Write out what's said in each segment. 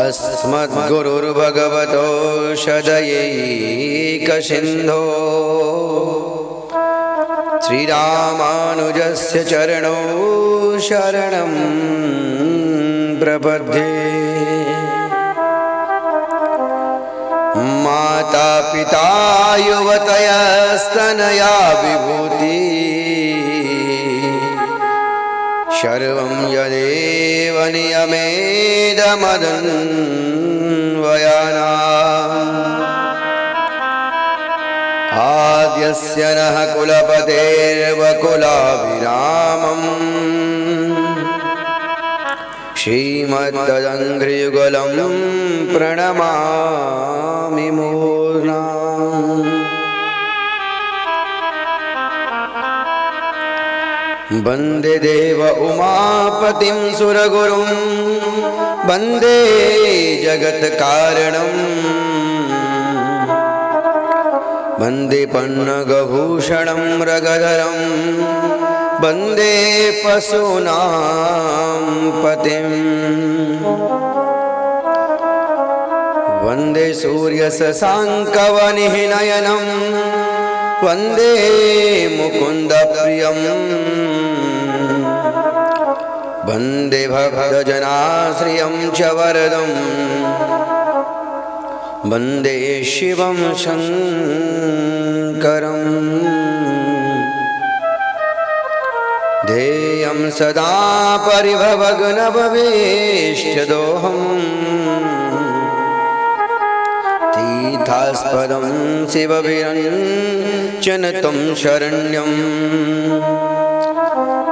अस्मद्गुरुर्भगवतो सदयैकसिन्धो श्रीरामानुजस्य चरणौ शरणं प्रपद्ये। माता पिता युवतयस्तनया विभूति सर्वं यदेव नियमेदमदन्वयानाम्। आद्यस्य नः कुलपतेर्वकुलाभिरामम् श्रीमद्ददङ्घ्रियुगलं प्रणमामि मूर्धा। वन्दे देव उमापतिं सुरगुरुं वन्दे जगत्कारणं वन्दे पन्नगभूषणं मृगधरं वन्दे पशूनां पतिं। वन्दे सूर्यशशाङ्कवनिनयनं वन्दे मुकुन्दप्रियं वन्दे भक्तजनाश्रियं च वरदं वन्दे शिवं शङ्करम्। ध्येयं सदा परिभवग्नभवेष्टदोहम् तीर्थास्पदं शिवविरञ्चनतं शरण्यं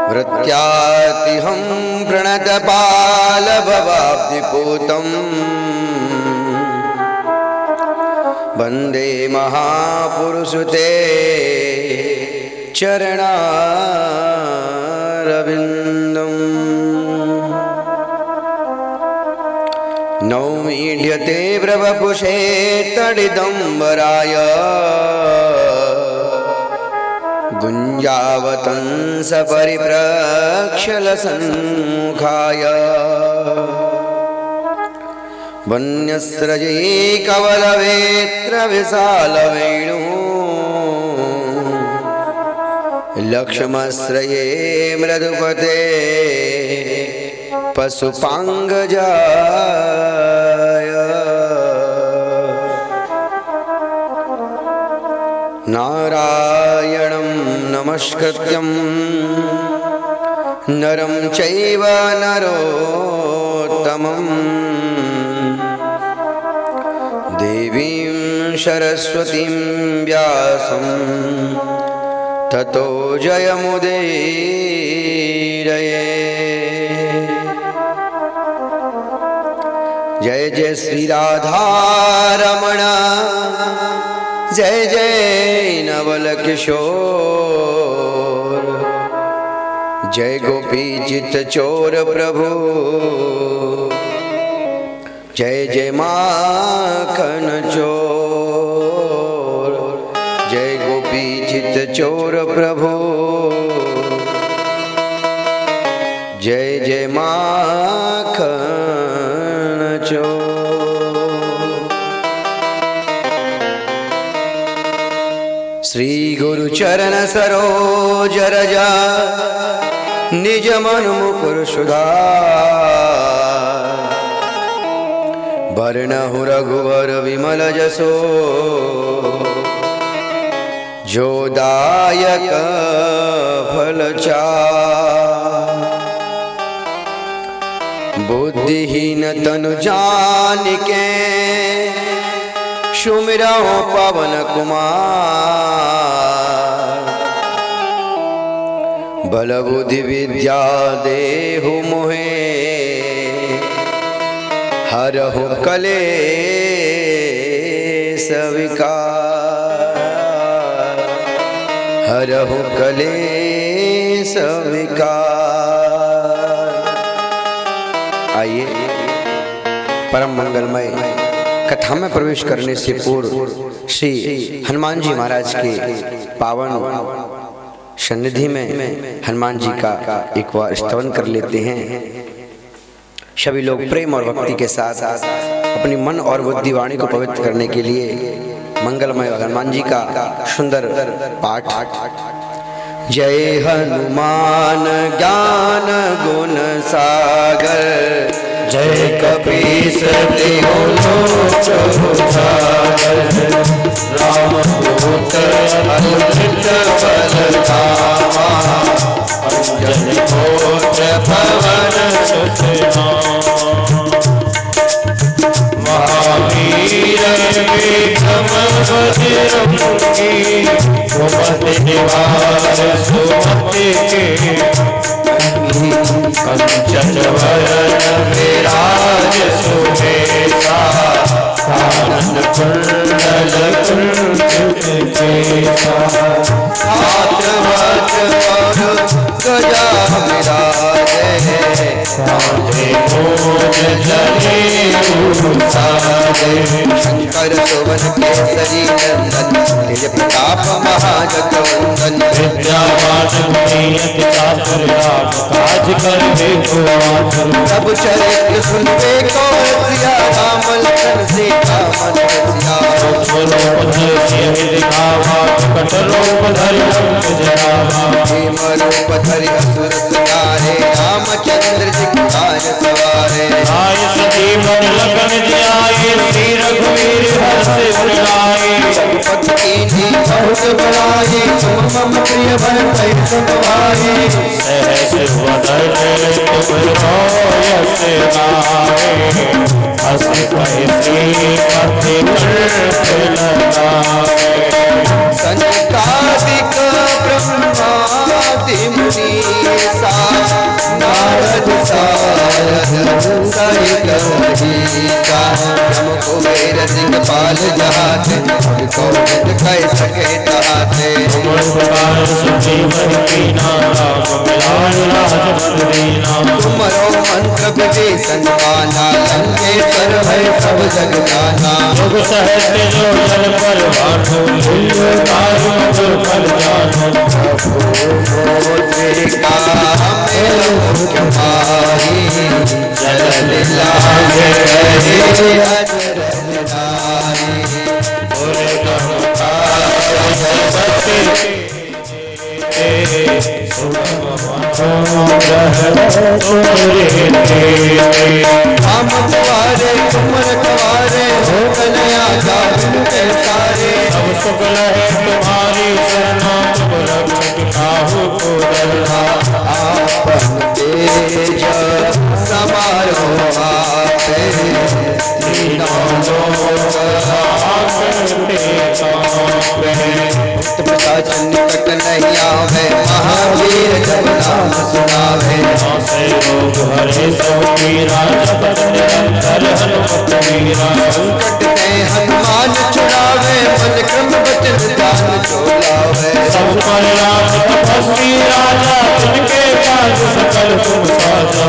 वृत्यातिहं प्रणतपालभवाब्धिपूतं वन्दे महापुरुषते चरणारविन्दम्। नौमीढ्यते प्रवपुषे तडिदम्बराय गुञ्जावतंस परिप्रक्षलसन्मुखाय वन्यस्रजे कवलवेत्रविशालवेणु लक्ष्मश्रये मृदुपते पशुपाङ्गजाय। नारायणं नमस्कृत्यं नरं चैव नरोत्तमं देवीं सरस्वतीं व्यासं ततो जयमुदीरये। जय जय श्री राधा रमण जय जय नवल किशोर जय गोपी चित चोर प्रभु जय जय माखन चोर जय गोपी चित चोर प्रभु जय जय माखन चोर। श्री गुरु चरण सरोज रजा निज मन मुकुर सुधार वरणहु रघुवर विमल जसो जो दायक फलचार। बुद्धिहीन तनु जानिके सुमिरहु पवन कुमार बल बुद्धि विद्या देहु मोहे हरहु कलेश विकार हरहु कलेश विकार। आइए परम मंगलमय कथा में प्रवेश करने से पूर्व श्री हनुमान जी महाराज के पावन सन्निधि में हनुमान जी का एक बार स्तवन कर लेते हैं। सभी लोग प्रेम और भक्ति के साथ अपनी मन और बुद्धि वाणी को पवित्र करने के लिए मंगलमय हनुमान जी का सुंदर पाठ। जय हनुमान ज्ञान गुण सागर, जय कपीस तिहु लोक उजागर, रामदूत अतुलित बल धामा, अंजनी पुत्र पवन सुत नामा, महावीर विक्रम बजरंगी, सुमति निवार सुमति के, कंचन वरण विराज सुबेसा, कानन कुंडल कुंचित केसा, हाथ वज्र और ध्वजा विराजे, कांधे मूंज जनेऊ साजे, शंकर सुवन केसरी नंदन, तेज प्रताप महाजगवंदन, विद्यावान गुणियति चातुर राम काज करबे को आतुर, सब चरित्र सुनबे को रसिया, राम लखन सीता मन रसिया, रूप धरि सियहि दिखावा, कपट रूप धरि लंक जरावा, भीम रूप धरि असुर सहारे, रामचंद्र जी काज सवारे, आय सजीवन लखन जियाए, श्री रघुवीर हर्ष उर लाए, रघुपति कीन्ही बहुत बड़ाई, तुम मम प्रिय भरत सम भाई, सहस वदन तुम होयस गाए, हँस कहि श्रीपति कंठ लगाए, सनकादिक ब्रह्मादि मुनीसा, नारद सारद सहित अहिसा, यम कुबेर दिक्पाल जहाते, कौन कह सके ताते, तुम उपकार सुग्रीव कीना, राम मिलाय राजपद दीना, तुमरो मंत्र विभीषण माना, लंकेश्वर भय सब जग जाना, जुग सहस्र जो जन पर भानु, लील्यो तारु मधुर फल जानु, मोद्रिका मेल मुख माही, जल लागे हरि अजर नारी, पुर हम तुम्हारे तुम रखवारे, हो कन्हैया जान के तारे, सब सुगल है तुम्हारी शरणा, तुम रक्षक काहू को डरना, आपन तेज समारो आपे, तीनों लोक आपके कांपे, प्रशासन निकट नहीं आवे, महावीर जब नाम सुनावे, से रोग हरे सो पीरा, जपत निरंतर हनुमत वीरा, संकट ते हनुमान छुड़ावे, मन क्रम वचन ध्यान जो लावे, सब पर राम तपस्वी राजा, तिनके काज सकल तुम साजा,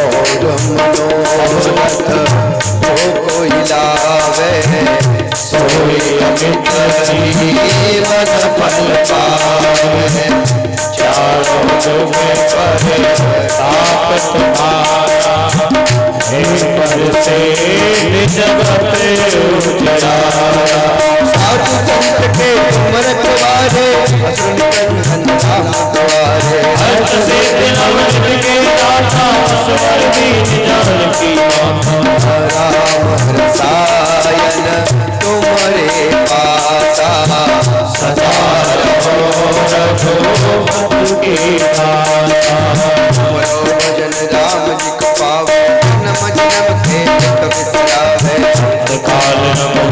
और मनोरथ हो कोई लावे, सोई अमित जीवन फल पावे, चारों जुग परे ताप तुम्हारा, हे पर से जगत उजियारा, साधु संत के तुम रखवारे, असुर निकंदन राम द्वारे, हर्ष सिद्धि नवनीत के दाता, स्वर दीन जानकी माता, राम रसायन तुम्हारे पासा, सदा रहो रघुपति की दासा, तुमरो भजन राम जी को पावे, जन्म जन्म के दुख बिसरावे, काल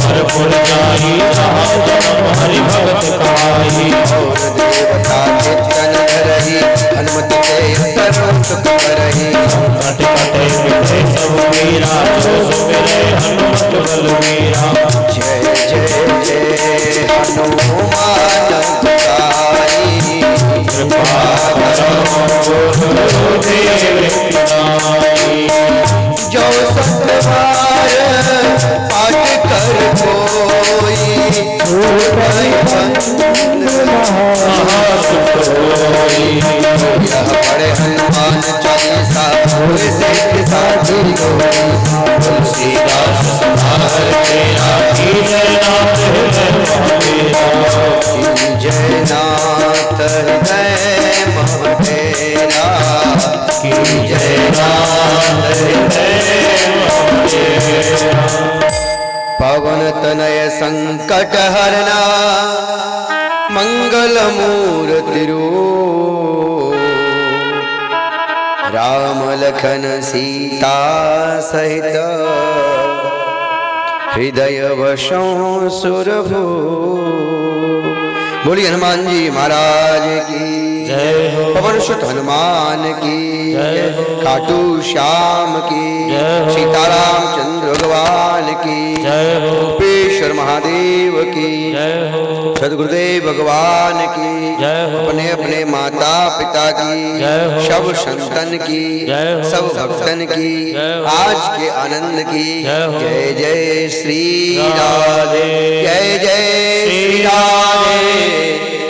भरपुर जाई, जहाँ जन्म हरि भगत कहाई, और देवता चित्तन धरहि, हनुमत के सर्व सुख करहि, कट कटे मिटे सब मीरा, जो सुमिरे हनुमत बलवीरा, जय जय जय हनुमान गुसाई, कृपा करो गुरुदेव पिताई, जो सतबार पाठ कर कोई, यह पढ़े हनुमान चालीसा, से साधु पवन तनय संकट हरना मंगल मूर्ति रूप राम लखन सीता सहित हृदय वशों सुरभू। बोलिए हनुमान जी महाराज की जय हो। पवन सुत हनुमान की जय हो। खाटू श्याम की जय हो। सीताराम चंद्र भगवान की जय हो। रूपेश्वर महादेव की जय हो। सदगुरुदेव भगवान की जय हो। अपने अपने माता पिता की जय हो। सब संतन की जय हो। सब भक्तन की जय हो। आज के आनंद की जय हो। जय जय श्री राधे जय जय श्री राधे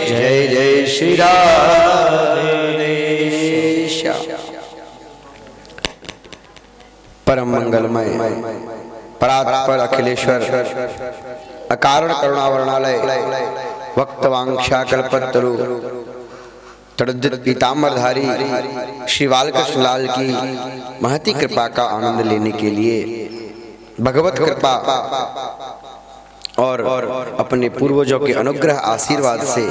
जय जय श्री राधे। परम मंगलमय परात्पर अखिलेश्वर अकारण करुणावर्णालय वक्तवांक्षा कल्पतरु तड़ुद्दित पीताम्बरधारी श्री बालकृष्ण लाल की महती कृपा का आनंद लेने के लिए भगवत कृपा और अपने पूर्वजों के अनुग्रह आशीर्वाद से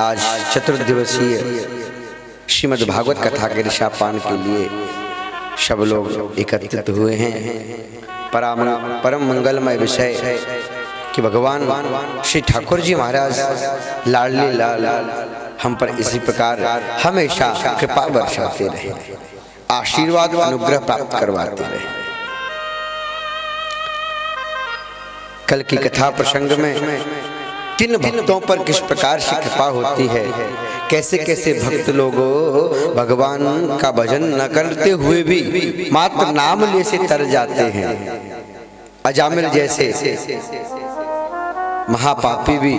आज चतुर्दिवसीय श्रीमद् भागवत कथा के ऋषापान के लिए सब लोग एकत्रित हुए हैं। परम मंगलमय विषय कि भगवान श्री ठाकुर जी महाराज लाडले लाल हम पर इसी प्रकार हमेशा कृपा बरसाते रहे, आशीर्वाद अनुग्रह प्राप्त करवाते रहे। कल की कथा प्रसंग में किन भक्तों पर किस प्रकार से कृपा होती है, कैसे कैसे भक्त लोग भगवान का भजन न करते हुए भी मात्र नाम ले से तर जाते हैं। अजामिल जैसे महापापी भी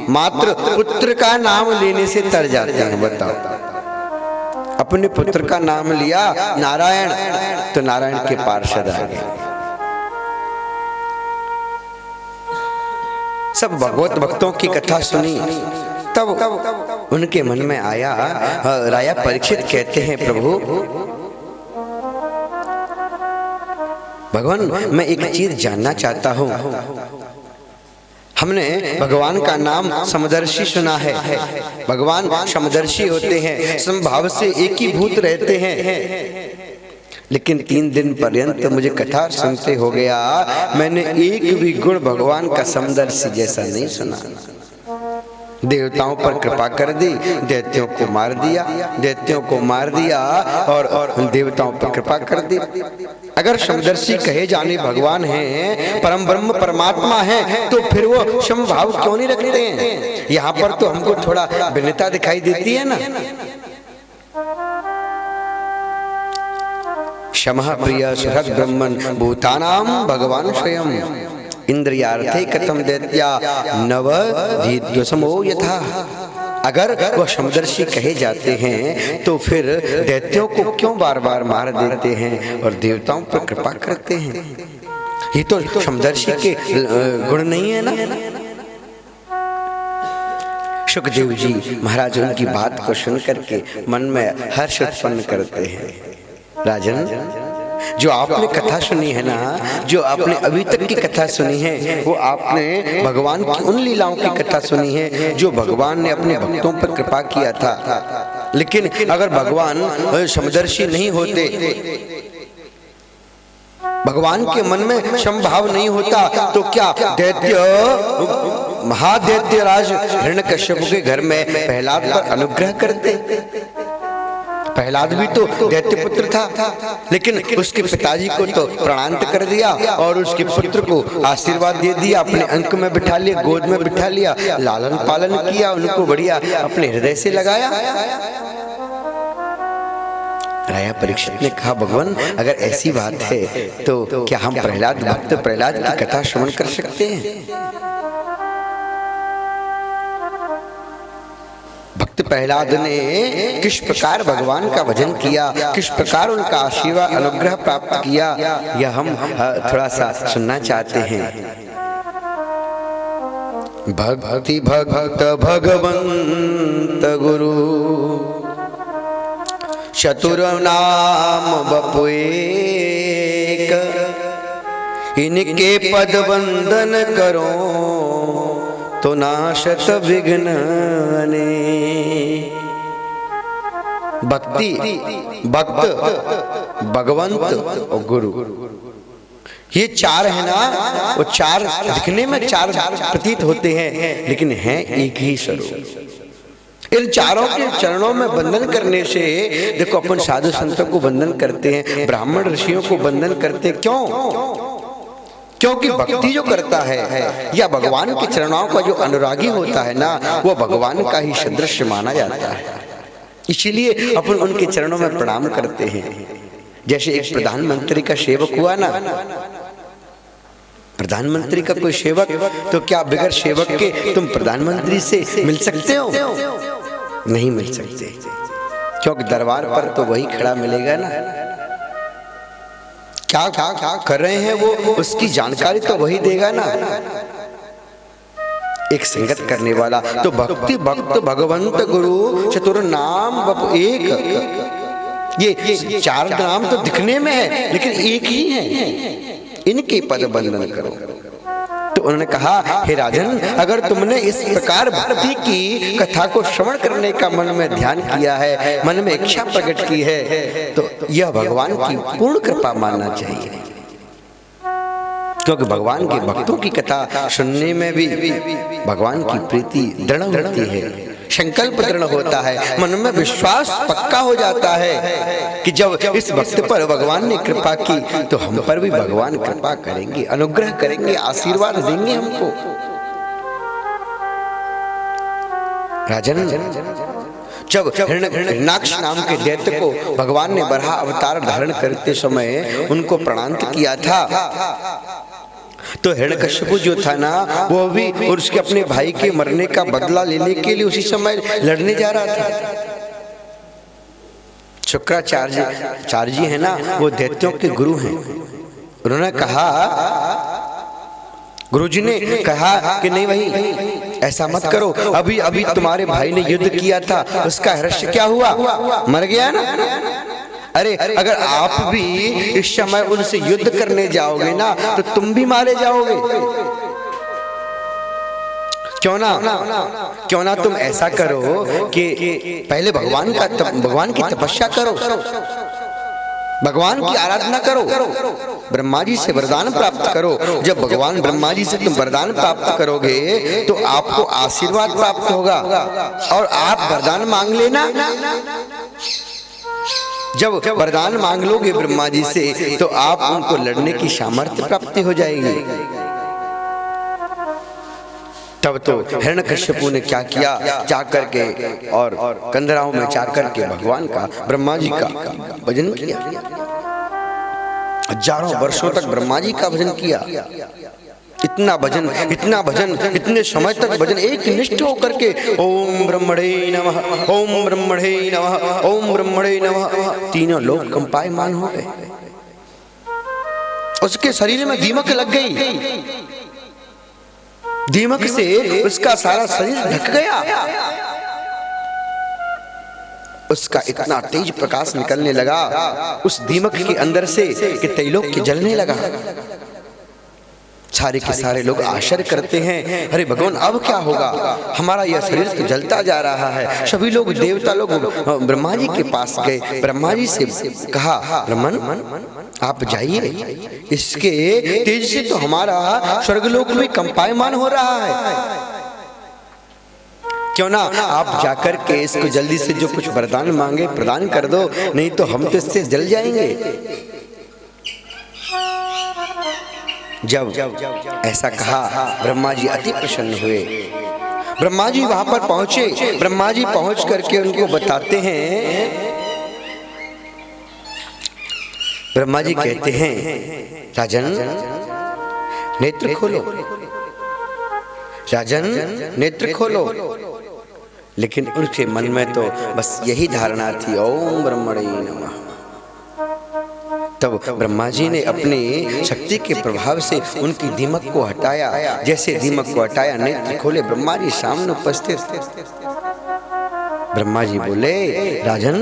मात्र पुत्र का नाम लेने से तर जाते हैं। बताओ, अपने पुत्र का नाम लिया नारायण तो नारायण के पार्षद आ गए। सब भगवत भक्तों की कथा सुनी तब उनके मन में आया। राजा परीक्षित कहते हैं, प्रभु भगवान मैं एक चीज जानना चाहता हूँ। हमने भगवान का नाम समदर्शी सुना है, भगवान समदर्शी होते हैं, समभाव से एक ही भूत रहते हैं, लेकिन 3 दिन पर्यंत मुझे कथा सुनते हो गया, मैंने एक भी गुण भगवान का समदर्शी जैसा नहीं सुना। देवताओं पर कृपा कर दी, दैत्यों को मार दिया, दैत्यों को मार दिया और देवताओं पर कृपा कर दी। अगर समदर्शी कहे जाने भगवान हैं, परम ब्रह्म परमात्मा हैं, तो फिर वो समभाव क्यों नहीं रखते हैं? यहाँ पर तो हमको थोड़ा भिन्नता दिखाई देती है ना। क्षमा प्रिय सुहृद ब्रह्मन भूतानाम भगवान स्वयं इंद्रियार्थे कथम दैत्या नवधीद्वसमो यथा। अगर वह समदर्शी कहे जाते हैं तो फिर दैत्यों को क्यों बार बार मार देते हैं और देवताओं पर कृपा करते हैं? ये तो समदर्शी के गुण नहीं है ना। सुखदेव जी महाराज उनकी बात को सुन करके मन में हर्ष उत्पन्न करते हैं। राजन, जो आपने कथा सुनी है ना, जो आपने अभी तक की कथा सुनी है, वो आपने भगवान की उन लीलाओं की कथा सुनी है जो भगवान ने अपने भक्तों पर कृपा किया था। लेकिन अगर भगवान समदर्शी नहीं होते, भगवान के मन में समभाव नहीं होता, तो क्या दैत्य महादैत्य राज हिरण्यकश्यप के घर में प्रहलाद पर अनुग्रह करते? प्रहलाद भी तो दैत्य पुत्र था, लेकिन उसके पिताजी को तो प्रणांत कर दिया और उसके पुत्र को आशीर्वाद दे दिया, अपने अंक में बिठा लिया, गोद में बिठा लिया, लालन पालन किया, उनको बढ़िया अपने हृदय से लगाया। राजा परीक्षित ने कहा, भगवान अगर ऐसी बात है तो क्या हम प्रहलाद भक्त प्रहलाद की कथा श्रवण कर सकते हैं? भक्त प्रहलाद ने किस प्रकार भगवान का भजन किया, किस प्रकार उनका आशीर्वाद अनुग्रह प्राप्त किया, यह हम थोड़ा सा सुनना चाहते हैं। भक्ति भक्त भगवंत गुरु चतुर नाम बपु एक, इनके पद वंदन करो तो नाशत विघ्न अनेक। भक्ति, भक्त, भगवंत और गुरु, ये चार है ना, वो चार दिखने में चार प्रतीत होते हैं लेकिन हैं एक ही स्वरूप। इन चारों के चरणों में बंधन करने से, देखो अपन साधु संतों को बंधन करते हैं, ब्राह्मण ऋषियों को बंधन करते हैं, क्यों? क्योंकि भक्ति जो करता है या भगवान के चरणों का जो अनुरागी होता है ना, वो भगवान का ही सदृश माना जाता है। इसीलिए अपन उनके चरणों में प्रणाम करते हैं। जैसे एक प्रधानमंत्री का सेवक हुआ ना, प्रधानमंत्री का कोई सेवक, तो क्या बगैर सेवक के तुम प्रधानमंत्री से मिल सकते हो? नहीं मिल सकते, क्योंकि दरबार पर तो वही खड़ा मिलेगा ना। क्या क्या कर रहे हैं वो, उसकी जानकारी तो वही देगा ना। एक संगत करने वाला तो भक्ति, भक्त, भगवंत, गुरु, चतुर नाम बपु एक, ये चार नाम तो दिखने में है लेकिन एक ही है। इनके पद वंदन करो। तो उन्होंने कहा, हे राजन, अगर तुमने इस प्रकार भक्ति की कथा को श्रवण करने का मन में ध्यान किया है, मन में इच्छा प्रकट की है, तो यह भगवान की पूर्ण कृपा मानना चाहिए। क्योंकि भगवान के भक्तों की कथा सुनने में भी भगवान की प्रीति दृढ़ होती है, संकल्प दृढ़ होता है, मन में विश्वास पक्का हो जाता है कि जब इस भक्त पर भगवान ने कृपा की तो हम पर भी भगवान कृपा करेंगे, अनुग्रह करेंगे, आशीर्वाद देंगे हमको। राजन, जब हिरण्याक्ष नाम के दैत्य को भगवान ने बराह अवतार धारण करते समय उनको प्रणांत किया था, तो हिरण्यकश्यप जो था ना, वो भी और उसके अपने भाई के मरने का बदला लेने के लिए उसी समय लड़ने जा रहा था। शुक्राचार्य जी है ना, वो दैत्यों के गुरु हैं। उन्होंने कहा, गुरुजी ने कहा कि नहीं भाई ऐसा मत करो, अभी अभी तुम्हारे भाई ने युद्ध किया था, उसका रहस्य क्या हुआ? मर गया ना। अरे अगर आप भी इस समय उनसे युद्ध करने जाओगे ना तो तुम भी मारे जाओगे। क्यों ना तुम ऐसा करो कि पहले भगवान की तपस्या करो, भगवान की आराधना करो, ब्रह्मा जी से वरदान प्राप्त करो। जब भगवान ब्रह्मा जी से तुम वरदान प्राप्त करोगे तो आपको आशीर्वाद प्राप्त होगा और आप वरदान मांग लेना। जब वरदान मांग लोगे ब्रह्मा जी से तो आप उनको लड़ने की सामर्थ्य प्राप्ति हो जाएगी। तब तो हिरण्यकश्यपु ने क्या किया, जाकर के और कंदराओं में जाकर के भगवान का, ब्रह्मा जी का भजन किया। हजारों वर्षों तक ब्रह्मा जी का भजन किया। इतना भजन, इतने समय तक भजन एक निष्ठ होकर के ओम ब्रह्मणे नमः, ओम ब्रह्मणे नमः, ओम ब्रह्मणे नमः, तीनों लोग कंपायमान हो गए। उसके शरीर में दीमक लग गई, दीमक से उसका सारा शरीर ढक गया। उसका इतना तेज प्रकाश निकलने लगा उस दीमक के अंदर से कि त्रैलोक्य जलने लगा। सारे के सारे लोग आश्चर्य करते हैं, अरे भगवान अब क्या होगा, हमारा यह शरीर तो जलता जा रहा है। सभी लोग, देवता लोग ब्रह्मा जी के पास गए, ब्रह्मा जी से कहा, ब्रह्मन आप जाइए, इसके तेज से तो हमारा स्वर्गलोक में कंपायमान हो रहा है। क्यों ना आप जाकर के इसको जल्दी से जो कुछ वरदान मांगे प्रदान कर दो, नहीं तो हम तो इससे जल जाएंगे। जब ऐसा कहा ब्रह्मा जी अति प्रसन्न हुए। ब्रह्मा जी वहां पर पहुंचे। ब्रह्मा जी पहुंच करके उनको बताते हैं, ब्रह्मा जी कहते हैं, राजन नेत्र खोलो, राजन नेत्र खोलो। लेकिन उनके मन में तो बस यही धारणा थी, ओम ब्रह्मणे नमः। तब ब्रह्मा जी ने अपनी शक्ति के प्रभाव से उनकी दीमक को हटाया। जैसे दीमक को हटाया, नेत्र खोले, ब्रह्मा जी सामने उपस्थित। ब्रह्मा जी बोले, राजन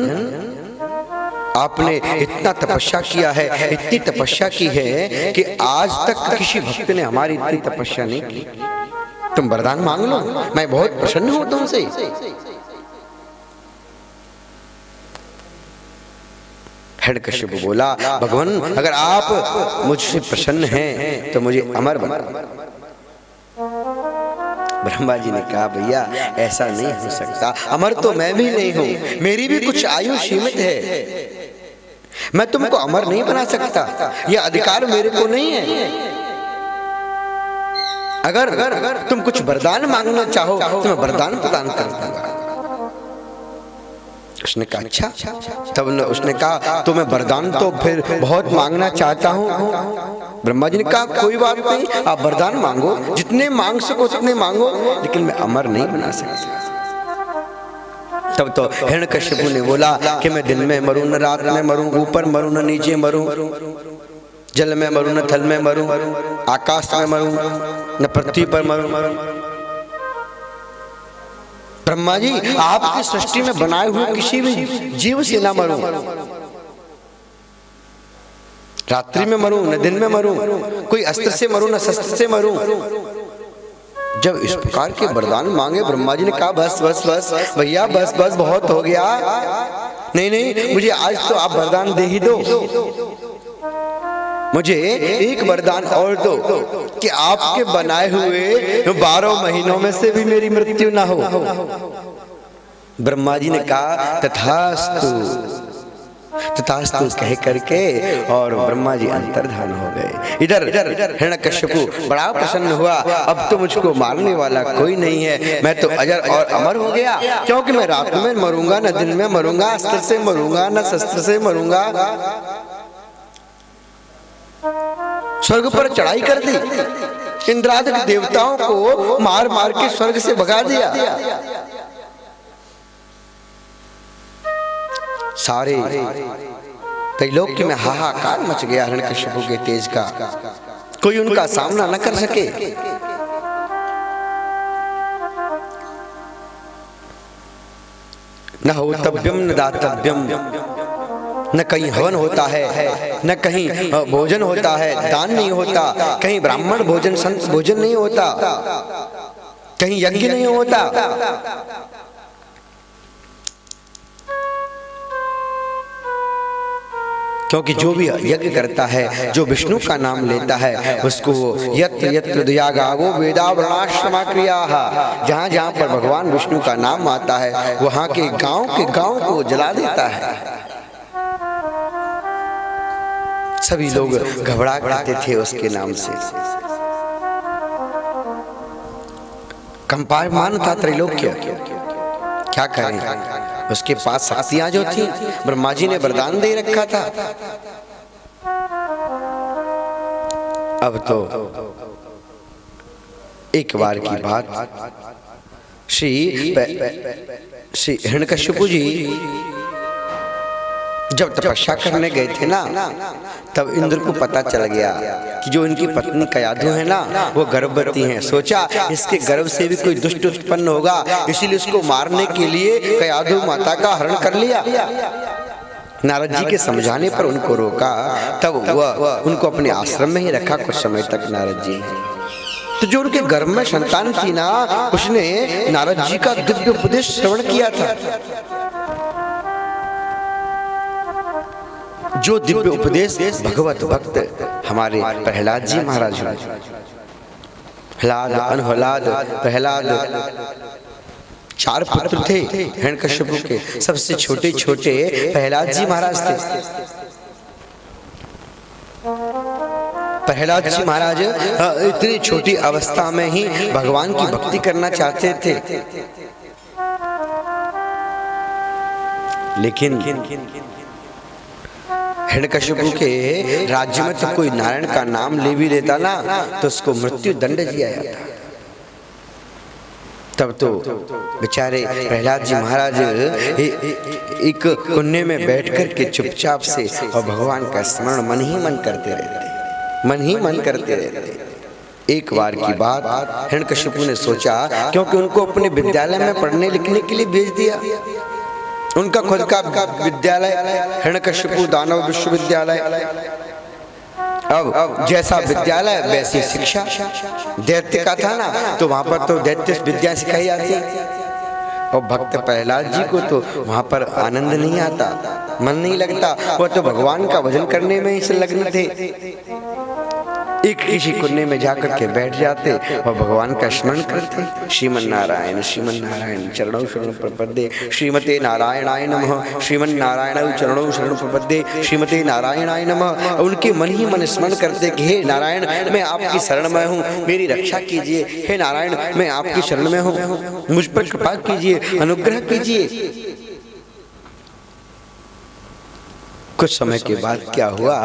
आपने इतना तपस्या किया है, इतनी तपस्या की है कि आज तक किसी भक्त ने हमारी इतनी तपस्या नहीं की। तुम वरदान मांग लो, मैं बहुत प्रसन्न हूं तुमसे। हिरण्यकश्यप बोला, भगवान अगर आप मुझसे प्रसन्न हैं तो मुझे अमर बना। ब्रह्मा जी ने कहा, भैया ऐसा नहीं हो सकता, अमर तो मैं भी नहीं हूं, मेरी भी कुछ आयु सीमित है, मैं तुमको अमर नहीं बना सकता, यह अधिकार मेरे को नहीं है। अगर तुम कुछ वरदान मांगना चाहो तो मैं वरदान प्रदान कर दूंगा। उसने कहा अच्छा। तब उसने कहा तो मैं वरदान तो फिर बहुत मांगना चाहता हूँ। ब्रह्मा जी ने कहा कोई बात नहीं, आप वरदान मांगो, जितने मांग सको उतने मांगो, लेकिन मैं अमर नहीं बना सकता। तब तो हिरण्यकश्यप ने बोला कि मैं दिन में मरूं, न रात में मरूं, ऊपर मरूं न नीचे मरूं, जल में मरूं न थल में मरूं, आकाश में मरूं न पृथ्वी पर मरूं। ब्रह्मा जी आपकी सृष्टि में बनाए हुए किसी भी जीव से ना मरूं, रात्रि में मरूं न दिन में मरूं, कोई अस्त्र से मरूं न शस्त्र से मरूं। जब इस प्रकार के वरदान मांगे, ब्रह्मा जी ने कहा बस बस बस भैया, बस बस बहुत हो गया, नहीं नहीं मुझे आज तो आप वरदान दे ही दो, मुझे एक वरदान और दो कि आपके बनाए हुए 12 महीनों में से भी मेरी मृत्यु ना हो। ब्रह्मा जी ने कहा तथास्तु, तथास्तु कह करके और ब्रह्मा जी अंतर्धान हो गए। इधर हिरण्यकश्यप बड़ा प्रसन्न हुआ, अब तो मुझको मारने वाला कोई नहीं है, मैं तो अजर और अमर हो गया, क्योंकि मैं रात में मरूंगा न दिन में मरूंगा, अस्त्र से मरूंगा न शस्त्र से मरूंगा। स्वर्ग पर चढ़ाई कर दी, इंद्रादि देवताओं को मार मार के स्वर्ग से भगा दिया। सारे त्रैलोक्य में हाहाकार मच गया हिरण्यकश्यप के तेज का, कोई उनका सामना न कर सके। न होतव्यम न दातव्यम, न कहीं हवन होता है, न कहीं भोजन होता है, दान नहीं होता, कहीं ब्राह्मण भोजन संत भोजन नहीं होता, कहीं यज्ञ नहीं होता। क्योंकि जो भी यज्ञ करता है, जो विष्णु का नाम लेता है, उसको यत्र यत्र दयागावो वेदावरणाश्रमा क्रियाः, जहाँ जहाँ पर भगवान विष्णु का नाम आता है वहाँ के गांव को जला देता है। सभी लोग घबरा करते थे उसके नाम से। कंपायमान था त्रैलोक्य, क्या करें, उसके पास शक्तियां जो थी, ब्रह्मा जी ने वरदान दे रखा था। अब तो एक बार की बात, श्री हिरण्यकश्यप जी जब तपस्या करने गए थे ना, तब इंद्र को पता चल गया कि जो इनकी पत्नी कयाधु है ना, वो गर्भवती हैं। सोचा इसके गर्भ से भी कोई दुष्ट उत्पन्न होगा, इसीलिए उसको मारने के लिए कयाधु माता का हरण कर लिया। नारद जी के समझाने पर उनको रोका, तब वह उनको अपने आश्रम में ही रखा कुछ समय तक नारद जी। तो जो उनके गर्भ में संतान थी ना, उसने नारद जी का दिव्य उपदेश श्रवण किया था। जो दिव्य उपदेश भगवत भक्त हमारे प्रहलाद जी महाराज, प्रहलाद, अनहलाद, प्रहलाद 4 पुत्र थे हिरण्यकश्यप के, सबसे छोटे छोटे प्रहलाद जी महाराज थे। प्रहलाद जी महाराज इतनी छोटी अवस्था में ही भगवान की भक्ति करना चाहते थे, लेकिन हिरण्यकश्यप के राज्य में तो कोई नारायण का नाम ले भी लेता ना, तो उसको मृत्यु दंड दिया जाता। तब तो बेचारे प्रहलाद जी महाराज एक कोने में बैठ कर के चुपचाप से और भगवान का स्मरण मन ही मन करते रहते, मन ही मन करते रहते। एक बार की बात, हिरण्यकश्यप ने सोचा, क्योंकि उनको अपने विद्यालय में पढ़ने लिखने के लिए भेज दिया, उनका खुद का विद्यालय हिरण्यकशिपु दानव विश्वविद्यालय। अब जैसा विद्यालय वैसी शिक्षा। दैत्य का था ना, तो वहां पर तो दैत्य विद्या सिखाई जाती। और भक्त प्रहलाद जी को तो वहां पर आनंद नहीं आता, मन नहीं लगता, वो तो भगवान का भजन करने में ही संलग्न थे। एक किसी कोने में जाकर के बैठ जाते और भगवान का स्मरण करते। श्रीमन नारायण चरणों शरण प्रपद्ये, श्रीमते नारायणाय नमः, श्रीमन नारायण चरणों शरण प्रपद्ये, श्रीमते नारायणाय नमः। उनके मन ही मन स्मरण करते कि हे नारायण, मैं आपकी शरण में हूँ, मेरी रक्षा कीजिए। हे नारायण, मैं आपकी शरण में हूँ, मुझ पर कृपा कीजिए, अनुग्रह कीजिए। कुछ समय के बाद क्या हुआ,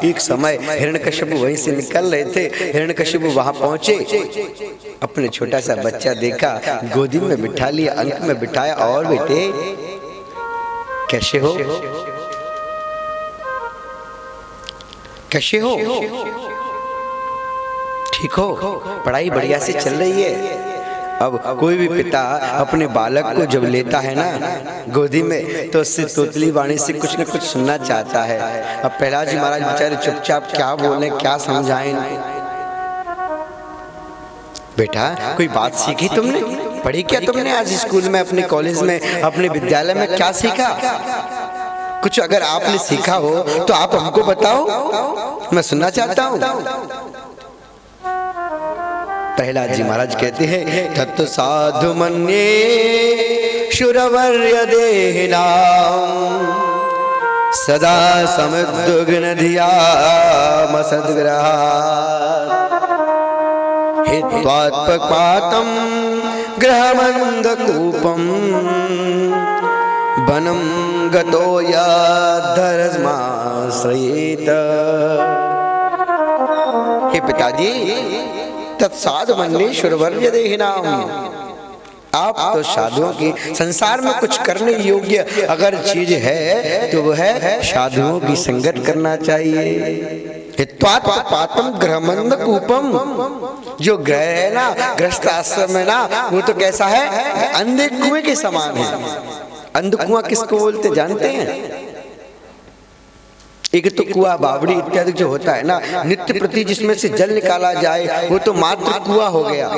एक समय हिरण्यकशिपु वहीं से निकल रहे थे। हिरण्यकशिपु वहां पहुंचे, अपने छोटा सा बच्चा देखा, गोदी में बिठा लिया, अंक में बिठाया। और बेटे कैसे हो, कैसे हो, ठीक हो, पढ़ाई बढ़िया से चल रही है। अब कोई भी पिता अपने बालक को जब लेता है ना गोदी में, तो उससे तोतली वाणी से कुछ न कुछ सुनना चाहता है। अब प्रहलाद जी महाराज बेचारे चुपचाप क्या बोले, क्या समझाएं। बेटा कोई बात सीखी तुमने, पढ़ी क्या तुमने आज स्कूल में, अपने कॉलेज में, अपने विद्यालय में क्या सीखा? कुछ अगर आपने सीखा हो तो आप हमको बताओ, मैं सुनना चाहता हूँ। प्रहलाद जी महाराज कहते हैं, तत् साधु मन्ये शूरवर्य देहिनां सदा समुद्विग्न धिया मसद्ग्रहात् हित्वात्पपातं गृहमन्धकूपं वनं गतो यद्धर्माश्रयेत। हे पिताजी, तत्साधु मन्ये शूरवर्य देहिनाम, आप तो साधुओं की, संसार में कुछ करने योग्य अगर चीज है तो वह है साधुओं की संगत करना चाहिए। हित्वात्पातम गृहमन्धकूपम, जो ग्रह है ना, गृहस्थ आश्रम है ना, वो तो कैसा है, अंधे कुएं के समान है। अंध कुआं किसको बोलते जानते हैं? एक तो कुआ, बावड़ी इत्यादि जो होता है ना, नित्य प्रति जिसमें से जल निकाला जाए, वो तो मात्र कुआ हो गया,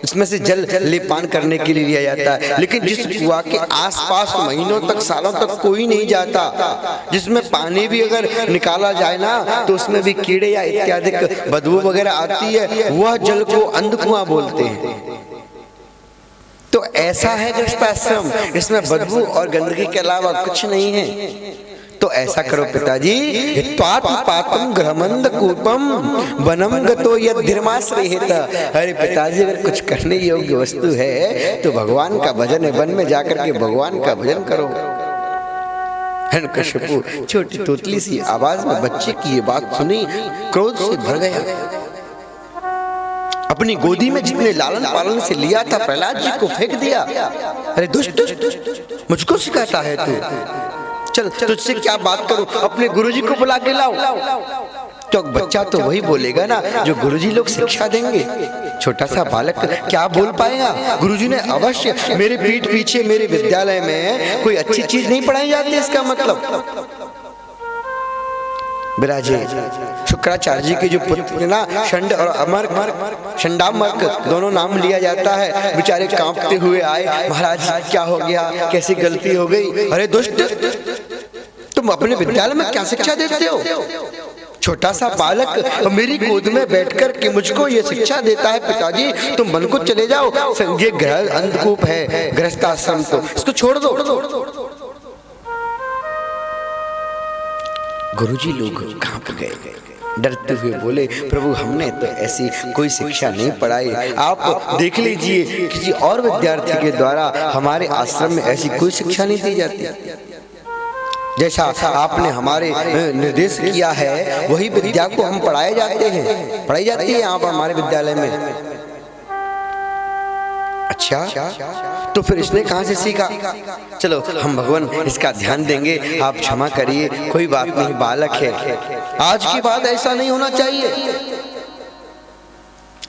इसमें से जल लेपान करने के लिए लिया जाता है। लेकिन जिस कुआ के आसपास महीनों तक, सालों तक कोई नहीं जाता, जिसमें पानी भी अगर निकाला जाए ना तो उसमें भी कीड़े या इत्यादि बदबू वगैरह आती है, वह जल को अंध कुआं बोलते हैं। तो ऐसा है गृहस्थ आश्रम, इसमें बदबू और गंदगी के अलावा कुछ नहीं है। तो ऐसा करो पिताजी, हित्वात्पातम गृहमन्धकूपम वनं गतो यद्धर्माश्रयेत। अरे पिताजी, अगर कुछ करने योग्य वस्तु है तो भगवान का भजन है, वन में जाकर के भगवान का भजन करो। हिरण्यकशिपु छोटी तोतली सी आवाज में बच्चे की ये बात सुनी, क्रोध से भर गया। अपनी गोदी में जितने लालन पालन से लिया था प्रहलाद जी को फेंक दिया। अरे दुष्ट, मुझको सिखाता है तू, चल तुझसे क्या बात करूं, अपने गुरुजी को बुला के लाओ। तो बच्चा तो वही बोलेगा ना जो गुरुजी लोग शिक्षा देंगे। छोटा सा बालक क्या बोल पाएगा? गुरुजी ने अवश्य, मेरे पीठ पीछे मेरे विद्यालय में कोई अच्छी चीज नहीं पढ़ाई जाती, इसका मतलब। विराजे शुक्राचार्य जी के जो पुत्र ना, षंड और अमर्क, षंडामर्क दोनों नाम लिया जाता है, बेचारे कांपते हुए आए, महाराज क्या हो गया, कैसी गलती हो गई? अरे दुष्ट, तुम अपने विद्यालय में क्या शिक्षा देते हो? छोटा सा बालक मेरी गोद में बैठकर के मुझको ये शिक्षा देता है, पिताजी तुम वन को चले जाओ, ये ग्रह अंधकूप है, गृहस्थाश्रम, तो इसको छोड़ दो। गुरुजी लोग कांप गए, डरते हुए बोले, प्रभु हमने तो ऐसी कोई शिक्षा नहीं पढ़ाई, आप देख लीजिए किसी और विद्यार्थी के द्वारा हमारे आश्रम में ऐसी कोई शिक्षा नहीं दी जाती। जैसा आपने हमारे निर्देश किया है वही विद्या को हम पढ़ाई जाती है यहाँ पर हमारे विद्यालय में। अच्छा, तो फिर इसने कहां से सीखा? चलो हम भगवान इसका ध्यान देंगे, आप क्षमा करिए, कोई बात नहीं, बालक है, आज के बाद ऐसा नहीं होना चाहिए।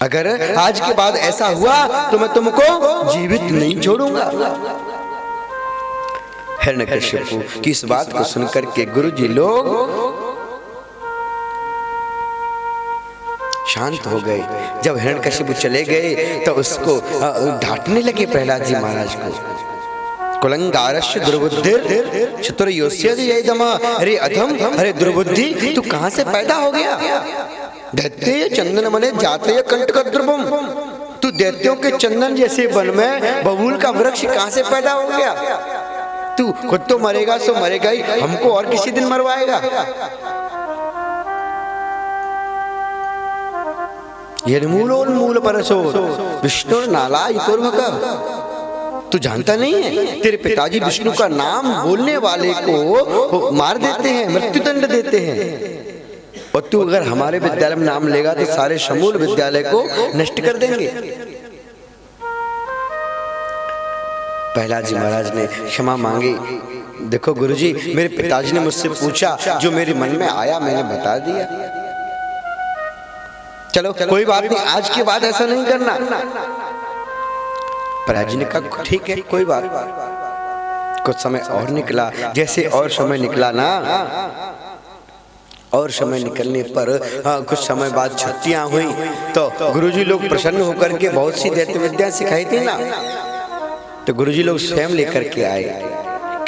अगर आज के बाद ऐसा हुआ तो मैं तुमको जीवित नहीं छोड़ूंगा। हिरण्यकशिपु की इस बात को सुनकर के गुरुजी लोग शांत हो गए। जब हिरण्यकशिपु चले गए तो उसको डांटने लगे प्रहलाद जी महाराज को। कुलंगारस्य दुर्बुद्धिर चतुर्योस्य यदमा, अरे अधम, अरे दुर्बुद्धि, तू कहां से पैदा हो गया? दैत्य चंदन मने जाते कंटक द्रुवम, तू दैत्यों के चंदन जैसे वन में बबूल का वृक्ष कहां से पैदा हो गया? तू खुद तो मरेगा सो मरेगा ही, हमको और किसी दिन मरवाएगा। यन्मूलोन्मूल परसो विष्णु नालायितोर्भक, तू जानता नहीं है तेरे पिताजी विष्णु का नाम बोलने वाले को मार देते हैं, मृत्युदंड देते हैं। और तू अगर हमारे विद्यालय में नाम लेगा तो सारे समूल विद्यालय को नष्ट कर देंगे। प्रहलाद जी महाराज ने क्षमा मांगी। देखो गुरुजी, मेरे पिताजी ने मुझसे पूछा, जो मेरे मन में आया मैंने बता दिया। चलो कोई बात नहीं, आज के बाद ऐसा नहीं करना। प्रहलाद जी ने कहा ठीक है कोई बात। कुछ समय और निकला, जैसे और समय निकला ना, और समय निकलने पर कुछ समय बाद छुट्टियां हुई तो गुरुजी लोग प्रसन्न होकर के बहुत सी दैत्य विद्या सिखाई थी ना, तो गुरुजी लोग स्वयं लेकर के आए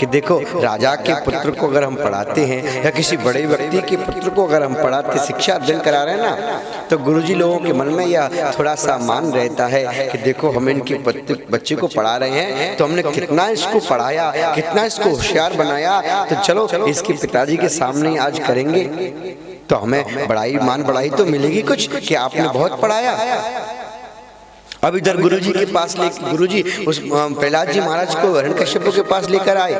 कि देखो राजा के पुत्र को अगर हम पढ़ाते हैं या किसी बड़े व्यक्ति के पुत्र को अगर हम पढ़ाते शिक्षा अध्ययन करा रहे हैं ना, तो गुरुजी लोगों के मन में यह थोड़ा सा मान रहता है कि देखो हम इनके बच्चे को पढ़ा रहे हैं तो हमने कितना इसको पढ़ाया, कितना इसको होशियार बनाया, तो चलो इसके पिताजी के सामने आज करेंगे तो हमें बड़ाई मान बढ़ाई तो मिलेगी कुछ कि आपने बहुत पढ़ाया। अब इधर गुरुजी के पास गुरुजी उस प्रहलाद जी महाराज को हिरण्यकशिपु के पास लेकर आए।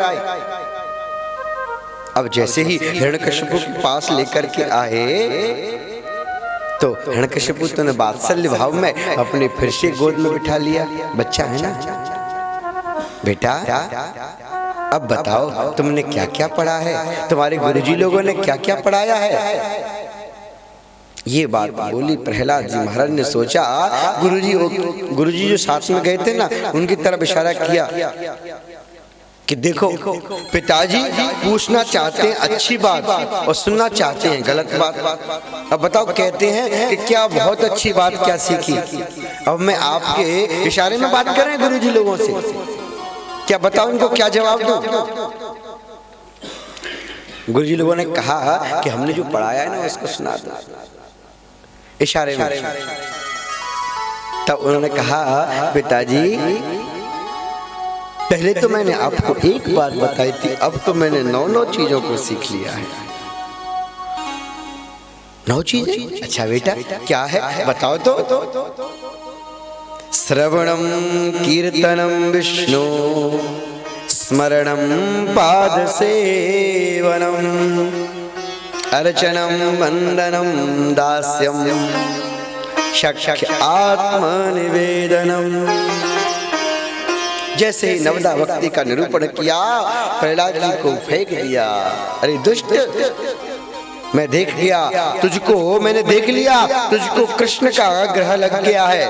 अब जैसे ही हिरण्यकशिपु के पास लेकर के आए तो हिरण्यकशिपु ने वात्सल्य भाव में अपने फिर से गोद में बिठा लिया। बच्चा है ना बेटा, अब बताओ तुमने क्या क्या पढ़ा है, तुम्हारे गुरुजी लोगों ने क्या क्या पढ़ाया है। ये बात बोली प्रहलाद जी महाराज ने सोचा गुरुजी जो साथ में गए थे ना उनकी तरफ इशारा किया कि देखो पिताजी पूछना चाहते हैं अच्छी बात और सुनना चाहते हैं गलत बात। अब बताओ कहते हैं कि क्या बहुत अच्छी बात क्या सीखी। अब मैं आपके इशारे में बात कर रहे हैं गुरुजी लोगों से, क्या बताओ इनको क्या जवाब दूं। गुरुजी लोगों ने कहा कि हमने जो पढ़ाया है ना उसको सुना दो इशारे में। तब उन्होंने कहा पिताजी पहले तो मैंने आपको एक बात बताई थी, अब तो मैंने 9 चीजों को सीख लिया है। 9 चीजें? अच्छा बेटा क्या है बताओ तो। श्रवणम कीर्तनम विष्णु, स्मरणम पाद सेवनम, अर्चनम वंदनम दास्यम, शक्ष आत्मनिवेदनम। जैसे ही नवदा भक्ति का निरूपण किया प्रहलाद जी को फेंक दिया। अरे दुष्ट, मैं देख गया तुझको, मैंने देख लिया तुझको कृष्ण का ग्रह लग गया है।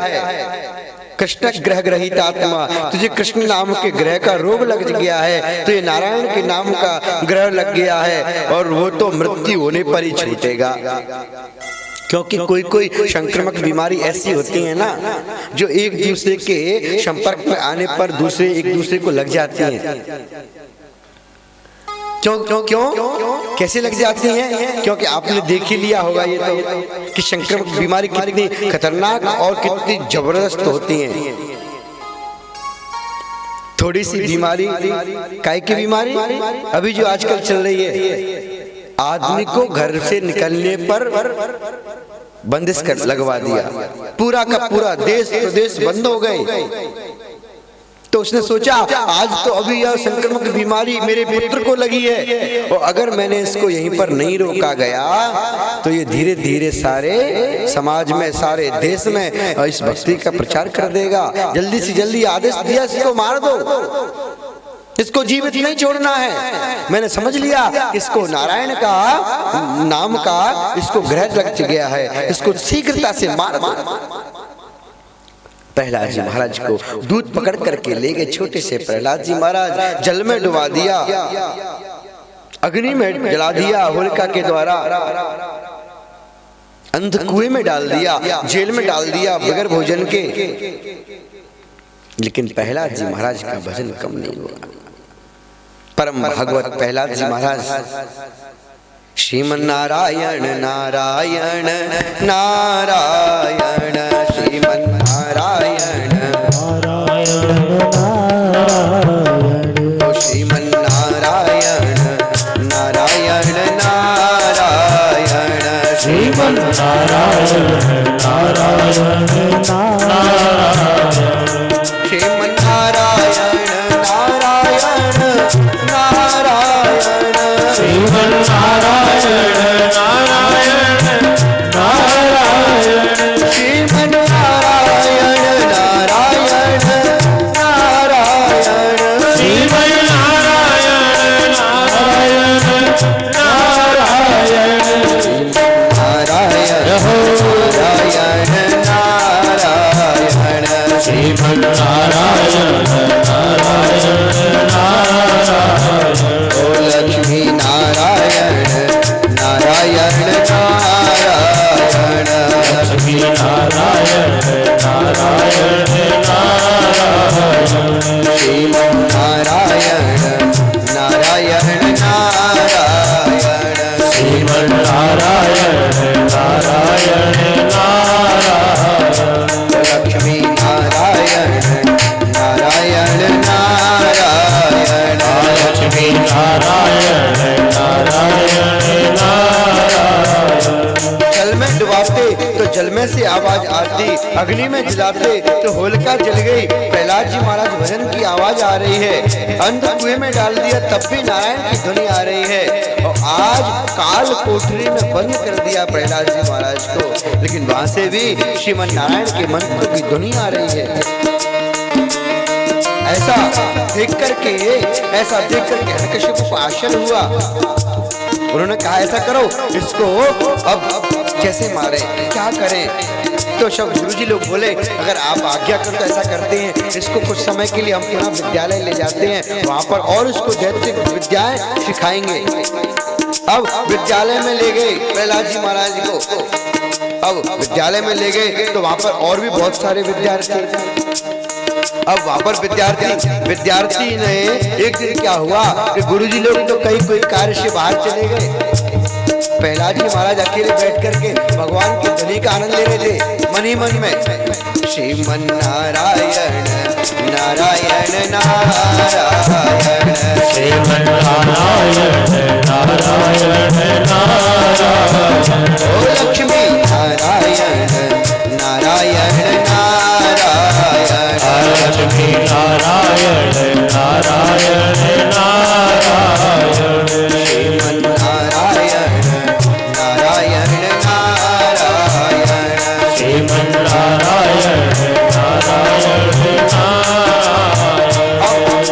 कृष्ण ग्रह ग्रहित आत्मा, तुझे कृष्ण नाम के ग्रह का रोग लग गया है, तो ये नारायण के नाम का ग्रह लग गया है और वो तो मृत्यु होने पर ही छूटेगा। क्योंकि कोई संक्रामक बीमारी ऐसी होती है ना जो एक दूसरे के संपर्क में आने पर दूसरे एक दूसरे को लग जाती हैं। क्यों कैसे लग जाती हैं? क्योंकि आपने देख ही लिया होगा ये तो कि संक्रामक बीमारी कितनी खतरनाक और कितनी जबरदस्त होती हैं। थोड़ी सी बीमारी, काय की बीमारी अभी जो आजकल चल रही है, आदमी को घर से निकलने पर बंदिश कर लगवा दिया, पूरा का पूरा देश प्रदेश बंद हो गए। तो उसने सोचा आज तो अभी यह संक्रामक बीमारी मेरे पुत्र को लगी है और अगर मैंने इसको यहीं पर नहीं रोका गया तो ये धीरे धीरे सारे समाज में, सारे देश में इस भक्ति का प्रचार कर देगा। जल्दी से जल्दी आदेश दिया इसको मार दो, इसको जीवित नहीं छोड़ना है। मैंने समझ लिया इसको नारायण का नाम का इसको ग्रह लग गया है, इसको शीघ्रता से मार दो। प्रहलाद जी महाराज को दूध पकड़ करके ले गए। छोटे से प्रहलाद जी महाराज जल में डुबा दिया, अग्नि में जला दिया, होलिका के द्वारा अंध कुएं में डाल दिया, जेल में डाल दिया बगैर भोजन के। लेकिन प्रहलाद जी महाराज का भजन कम नहीं हुआ। परम भागवत प्रहलाद जी महाराज श्रीमन नारायण नारायण नारायण श्रीमन नारायण श्रीमन नारायण नारायण नारायण श्रीमन नारायण नारायण श्रीमन नारायण नारायण नारायण श्रीमन नारायण नारायण नारायण श्रीमन नारायण नारायण नारायण श्रीमन नारायण नारायण नारायण नारायण नारायण नारायण श्रीमन नारायण नारायण नारायण ओ लक्ष्मी नारायण नारायण नारायण लक्ष्मी नारायण नारायण नारायण श्रीमन नारायण नारायण नारायण श्रीमन नारायण नारायण नारायण लक्ष्मी नारायण नारायण नारायण लक्ष्मी नारायण नारायण नारायण जल में डुबाते तो जल में से आवाज आती, अग्नि में जलाते तो होलिका जल गई। प्रहलाद जी महाराज भजन की आवाज आ रही है, अंध कुएं में डाल दिया तब भी नारायण की ध्वनि आ रही है। और आज काल कोठरी में बंद कर दिया प्रहलाद जी महाराज को, लेकिन वहां से भी श्रीमन नारायण के मंत्र की ध्वनि आ रही है। ऐसा देख करके हिरण्यकश्यप को आश्चर्य हुआ। उन्होंने कहा ऐसा करो, इसको अब कैसे मारे, क्या करें? तो सब गुरुजी लोग बोले अगर आप आज्ञा करें तो ऐसा करते हैं, इसको कुछ समय के लिए हम पुनः विद्यालय ले जाते हैं, वहां पर और इसको दैत्य विद्याएं सिखाएंगे। अब विद्यालय में ले गए प्रहलाद जी महाराज को। अब विद्यालय में ले गए तो वहां पर और भी बहुत सारे विद्यार्थी। अब वहां पर विद्यार्थी ने एक दिन क्या हुआ कि गुरुजी लोग तो कहीं कोई कार्य से बाहर चले गए। प्रहलाद जी महाराज अकेले बैठ करके भगवान की ध्वनि का आनंद ले रहे थे मन ही मन में। श्रीमन नारायण नारायण नारायण श्रीमन नारायण नारायण नारायण ओ लक्ष्मी नारायण नारायण नारायण लक्ष्मी नारायण नारायण नारायण श्रीमन नारायण नारायण नारायण श्रीमन नारायण नारायण नारायण।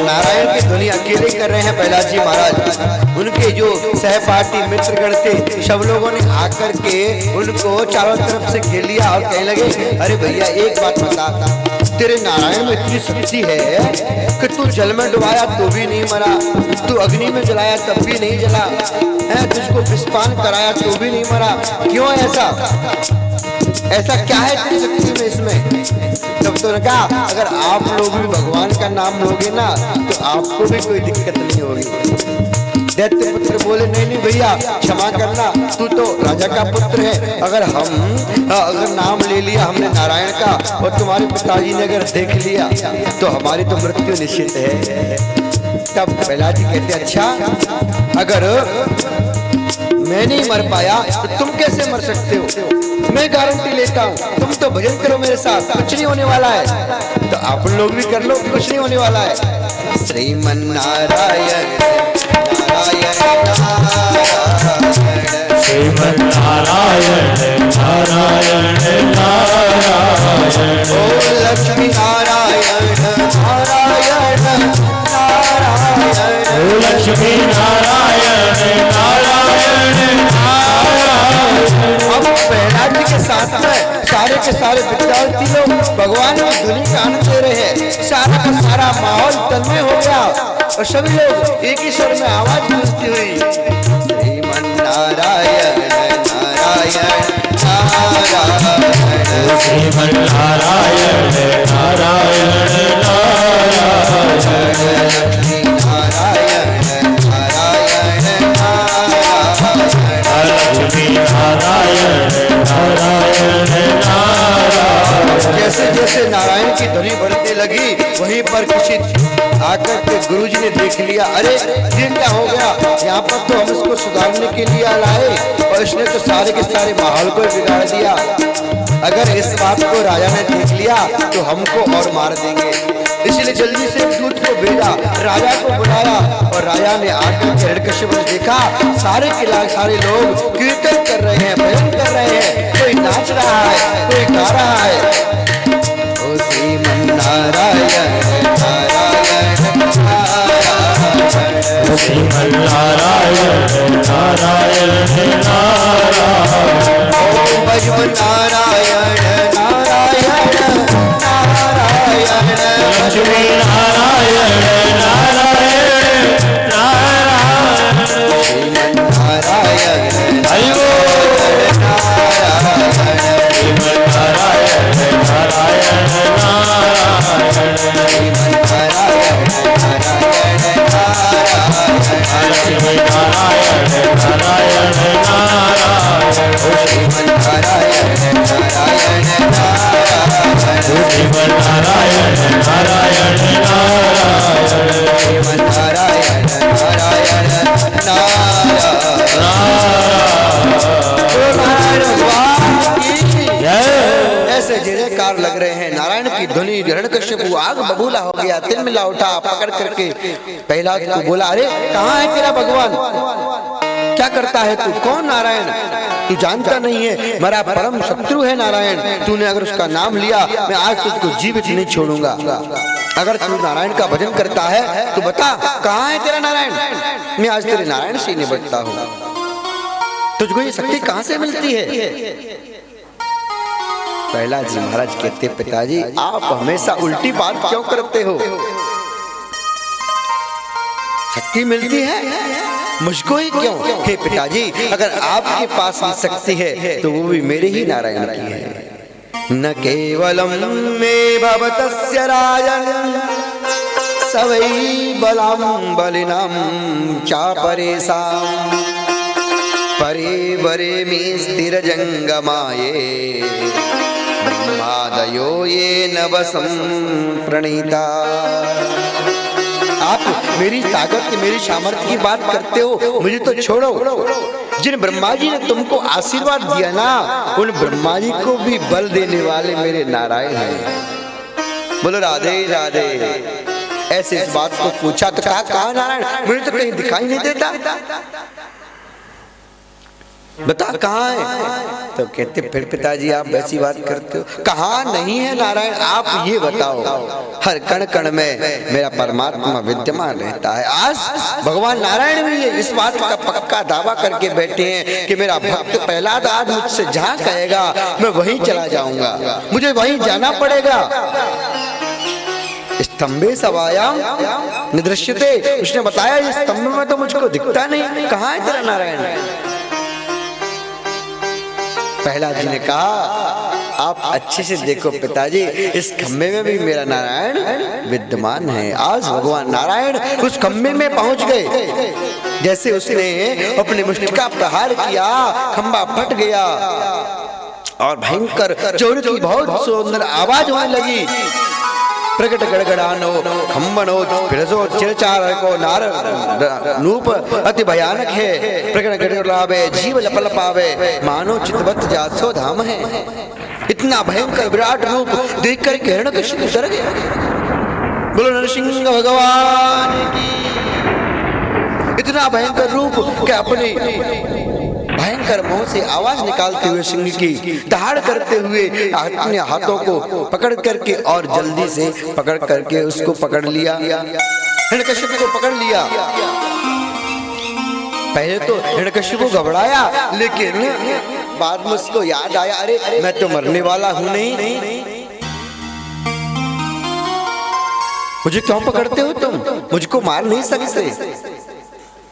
नारायण की ध्वनि अकेले कर रहे हैं प्रहलाद जी महाराज। उनके जो सहपाठी मित्रगण थे सब लोगों ने आकर के उनको चारों तरफ से घेर लिया और कहने लगे अरे भैया एक बात बता, तेरे नारायण में इतनी शक्ति है कि तू जल में डुबाया तो भी नहीं मरा, तू अग्नि में जलाया तब भी नहीं जला है, तुझको विषपान कराया तो भी नहीं मरा, क्यों ऐसा क्या है तेरी शक्ति में इसमें? तब तो ने कहा अगर आप लोग भी भगवान का नाम लोगे ना तो आपको भी कोई दिक्कत नहीं होगी। दैत्य पुत्र बोले नहीं भैया क्षमा करना, तू तो राजा का पुत्र है, अगर नाम ले लिया हमने नारायण का और तुम्हारे पिताजी ने अगर देख लिया तो हमारी तो मृत्यु निश्चित है। तब प्रहलाद जी कहते अच्छा अगर मैं नहीं मर पाया तो तुम कैसे मर सकते हो? मैं गारंटी लेता हूँ, तुम तो भजन करो मेरे साथ, कुछ नहीं होने वाला है। तो आप लोग भी कर लो, कुछ नहीं होने वाला है। श्रीमन नारायण नारायण नारायण श्रीमन नारायण नारायण नारायण ओ लक्ष्मी नारायण नारायण नारायण ओ लक्ष्मी नारायण नारायण नारायण। अब प्रहलाद जी के साथ में सारे के सारे विद्यार्थी लोग भगवान की धुनी का आनंद ले रहे हैं। सारा का सारा माहौल तन्मय हो गया और सभी लोग एक ही स्वर में आवाज गूंजती हुई श्रीमन नारायण नारायण नारायण श्रीमन नारायण नारायण जैसे जैसे नारायण की ध्वनि बढ़ने लगी वहीं पर किसी आकर के गुरुजी ने देख लिया, अरे ये क्या हो गया, यहाँ पर तो हम इसको सुधारने के लिए लाए और इसने तो सारे के सारे माहौल को बिगाड़ दिया। अगर इस बात को राजा ने देख लिया तो हमको और मार देंगे, इसलिए जल्दी से दूत को भेजा, राजा को बुलाया और राजा ने आकर हिरण्यकश्यप ने देखा सारे सारे लोग कीर्तन कर रहे हैं, भजन कर रहे हैं, कोई नाच रहा है, कोई गा रहा है। ओ श्रीमन नारायण नारायण नारायण श्रीमन नारायण नारायण नारायण ओम भजो नारायण नारायण नारायण लक्ष्मी नारायण नारायण नारायण श्रीमन नारायण हरिओ श्रीमन नारायण नारायण नारायण श्रीमन नारायण नारायण नारायण लक्ष्मी नारायण नारायण नारायण श्रीमन नारायण नारायण नारायण श्रीमन नारायण नारायण नारायण श्रीमन नारायण नारायण नारायण। ऐसे जयकार लग रहे हैं, नारायण की ध्वनि हिरण्यकश्यप आग बबूला हो गया, तिलमिला उठा, पकड़ करके प्रहलाद को बोला, अरे कहाँ है तेरा भगवान, क्या करता है तू, कौन नारायण, तू जानता नहीं है मेरा परम शत्रु है नारायण, तूने अगर उसका नाम लिया मैं आज तुझको जीवित नहीं छोड़ूंगा। अगर तू नारायण का भजन करता है तो बता कहाँ है तेरा नारायण, मैं आज तेरे नारायण से निपटता हूँ। तुझको ये शक्ति कहाँ से मिलती है? प्रहलाद जी महाराज कहते, पिताजी आप हमेशा उल्टी बात क्यों करते हो, शक्ति मिलती है मुझको ही क्यों? हे पिताजी अगर आपके पास भी शक्ति है तो वो भी मेरे ही नारायण की है। न केवलम में भवतस्य राजन सवै बलम बलिनम चापरेसा परे बरे में स्थिर जंगमाये ब्रह्मादयो ये नवसं प्रणीता। आप मेरी ताकत मेरी सामर्थ्य की बात करते हो, मुझे तो छोड़ो, जिन ब्रह्मा जी ने तुमको आशीर्वाद दिया ना उन ब्रह्मा जी को भी बल देने वाले मेरे नारायण हैं। बोलो राधे राधे। ऐसे इस बात को पूछा तो कहा नारायण, मुझे तो कहीं दिखाई नहीं देता, बता कहाँ है? तो कहते फिर पिताजी आप वैसी बात करते हो, कहाँ नहीं है नारायण, आप ये बताओ। हर कण कण में मेरा परमात्मा विद्यमान रहता है। आज भगवान नारायण भी इस बात का पक्का दावा करके बैठे हैं कि मेरा भक्त प्रहलाद आज मुझसे जहाँ कहेगा मैं वहीं चला जाऊंगा, मुझे वहीं जाना पड़ेगा। स्तंभे सवायाम निदृश्यते, उसने बताया इस स्तंभ में तो मुझको दिखता नहीं, कहाँ है तेरा नारायण? प्रहलाद जी ने कहा आप अच्छे से देखो पिताजी, इस खम्भे में भी मेरा नारायण विद्यमान है। आज भगवान नारायण उस खम्भे में पहुंच गए, जैसे उसने अपने मुष्टि का प्रहार किया खंभा फट गया और भयंकर जोर की बहुत सुंदर आवाज होने लगी। प्रकट गड़गड़ानो खम्बनो फिरजो चिरचार को नार नूप अति भयानक है। प्रकट गड़गड़ावे जीव लपलपावे मानो चितवत जासो धाम है। इतना भयंकर विराट रूप देख कर हिरण्यकश्यप डर गया। बोलो नरसिंह भगवान की। इतना भयंकर रूप कि अपने भयंकर मुंह से आवाज निकालते हुए सिंह की दहाड़ करते हुए अपने हाथों को पकड़ करके और जल्दी से पकड़ करके उसको पकड़ लिया, हिरण्यकश्यप को पकड़ लिया। पहले तो हिरण्यकश्यप को घबराया, लेकिन बाद में उसको याद आया, अरे मैं तो मरने वाला हूं नहीं, मुझे क्यों पकड़ते हो तुम, मुझको मार नहीं सकते।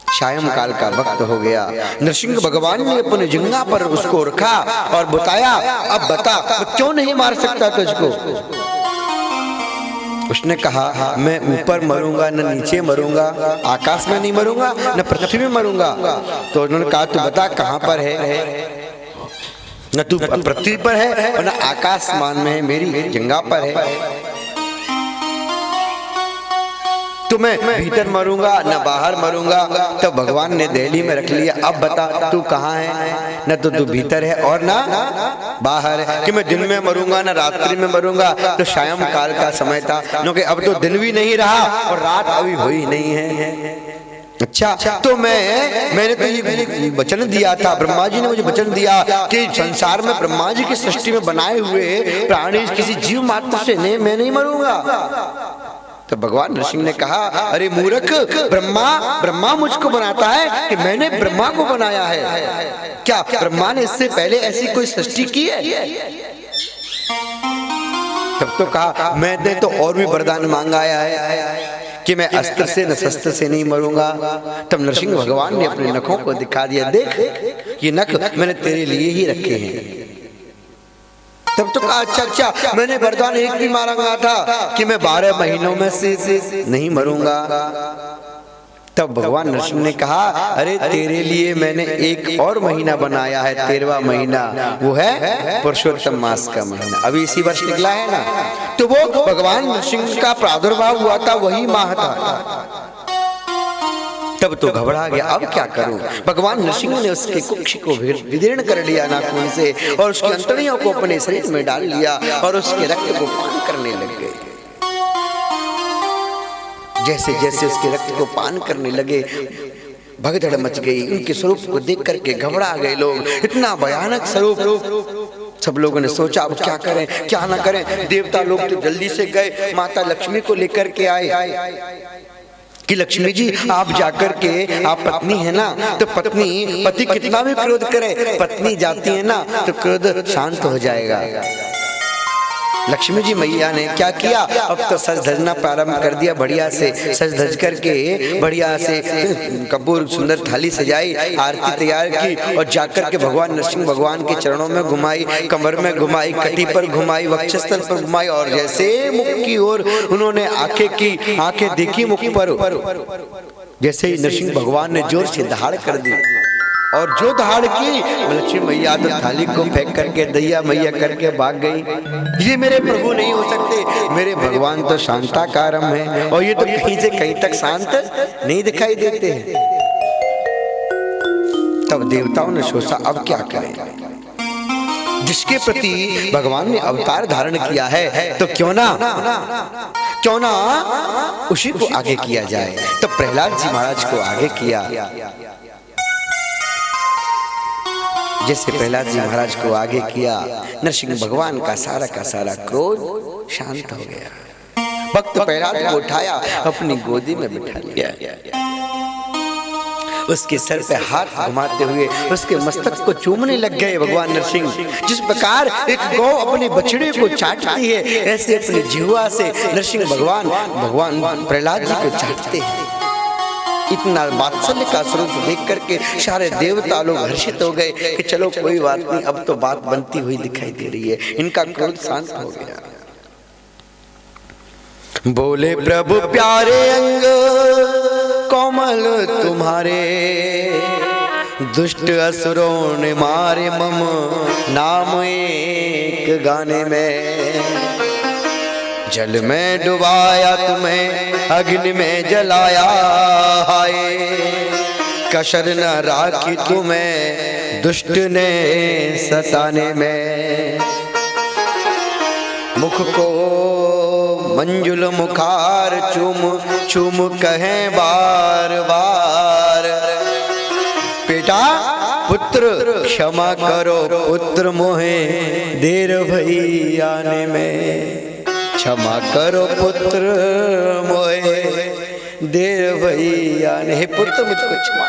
सायं काल का वक्त हो गया। नरसिंह भगवान ने अपने जिंगा पर उसको रखा और बताया, अब बता क्यों नहीं मार सकता तुझको। उसने कहा, मैं ऊपर मरूंगा न नीचे मरूंगा, आकाश में नहीं मरूंगा न पृथ्वी में मरूंगा। तो उन्होंने कहा, तू बता कहां पर है, न तू पृथ्वी पर है और न आकाशमान में है, मेरी जंगा पर है। तो मैं भीतर मरूंगा न बाहर मरूंगा। तब भगवान ने दिल्ली में रख लिया, अब बता तू कहाँ है, न तो तू भीतर है और ना बाहर है, कि मैं दिन में मरूंगा न रात्रि में मरूंगा। तो सायं काल का समय था, क्योंकि अब तो दिन भी नहीं रहा और रात अभी हुई नहीं है। अच्छा, तो मैंने तो ये वचन दिया था, ब्रह्मा जी ने मुझे वचन दिया कि संसार में ब्रह्मा जी की सृष्टि में बनाए हुए प्राणी किसी जीव मात्र से नहीं, मैं नहीं मरूंगा। तो भगवान नरसिंह ने कहा, अरे मूर्ख, ब्रह्मा मुझको बनाता है कि मैंने ब्रह्मा को बनाया है? क्या ब्रह्मा ने इससे पहले ऐसी कोई सृष्टि की है? तब तो कहा, मैंने तो और भी वरदान मांगाया है कि मैं अस्त्र से न शस्त्र से नहीं मरूंगा। तब नरसिंह भगवान ने अपने नखों को दिखा दिया, देख ये नख मैंने तेरे लिए ही रखे हैं। तब तो कहा, अच्छा, मैंने वरदान एक भी मांगा था कि मैं 12 महीनों में से नहीं मरूंगा। तब भगवान नरसिंह ने कहा, अरे तेरे लिए मैंने एक और महीना बनाया है, 13वां महीना, वो है पुरुषोत्तम मास का महीना, अभी इसी वर्ष निकला है ना। तो वो भगवान नरसिंह का प्रादुर्भाव हुआ था, वही माह था। तब तो घबरा गया, अब क्या करूं। भगवान नरसिंह ने उसके कुक्ष को विदीर्ण कर लिया नाखून से और उसकी अंतड़ियों को अपने शरीर में डाल लिया और उसके रक्त को पान करने लग गए। जैसे जैसे उसके रक्त को पान करने लगे, भगदड़ मच गई। उनके स्वरूप को देख करके घबरा गए लोग, इतना भयानक स्वरूप। सब लोगों ने सोचा, अब क्या करें क्या ना करें। देवता लोग तो जल्दी से गए, माता लक्ष्मी को लेकर के आए कि लक्ष्मी जी आप जाकर के, आप पत्नी है ना, तो पति कितना भी क्रोध करे, पत्नी जाती है ना तो क्रोध शांत हो जाएगा। लक्ष्मी जी मैया ने क्या किया, अब तो सज धजना प्रारंभ कर दिया। बढ़िया से सज धज करके बढ़िया से कपूर सुंदर थाली सजाई, आरती तैयार की और जाकर के भगवान नरसिंह भगवान के चरणों में घुमाई, कमर में घुमाई, कटी पर घुमाई, वक्षस्थल पर घुमाई और जैसे मुख की ओर उन्होंने आंखें देखी मुख पर, जैसे ही नरसिंह भगवान ने जोर से दहाड़ कर दी और जो दहाड़ की, लक्ष्मी मैया तो थाली को फेंक करके दैया मैया करके भाग गई। ये मेरे प्रभु नहीं हो सकते, मेरे भगवान तो शांताकारम है और ये तो कहीं से कहीं तक शांत नहीं दिखाई देते हैं। तब देवताओं ने सोचा, अब क्या करें। जिसके प्रति भगवान ने अवतार धारण किया है तो क्यों ना उसी को आगे किया जाए। तो प्रहलाद जी महाराज को आगे किया। जैसे प्रहलाद जी महाराज को आगे किया, नरसिंह भगवान का सारा क्रोध शांत हो गया। भक्त प्रहलाद को उठाया, अपनी गोदी में बिठा लिया, उसके सर पे हाथ घुमाते हुए उसके मस्तक को चूमने लग गए भगवान नरसिंह। जिस प्रकार एक गौ अपने बछड़े को चाटती है, ऐसे अपनी जिह्वा से नरसिंह भगवान प्रहलाद जी को चाटते हैं। इतना वात्सल्य का स्वरूप देख करके सारे देवता लोग हर्षित हो गए कि चलो कोई बात नहीं, अब तो बात बनती हुई दिखाई दे रही है। इनका क्रोध शांत हो गया। बोले प्रभु प्यारे अंग कोमल तुम्हारे, दुष्ट असुरों ने मारे मम नाम एक गाने में। जल में डुबाया तुम्हें, अग्नि में जलाया, हाय कसर न राखी तुम्हें दुष्ट ने सताने में। मुख को मंजुल मुखार चूम कहें बार बार, बेटा पुत्र क्षमा करो, पुत्र मोहे देर भई आने में। क्षमा करो पुत्र मोहे देर भई आने, हे पुत्र मुझको क्षमा।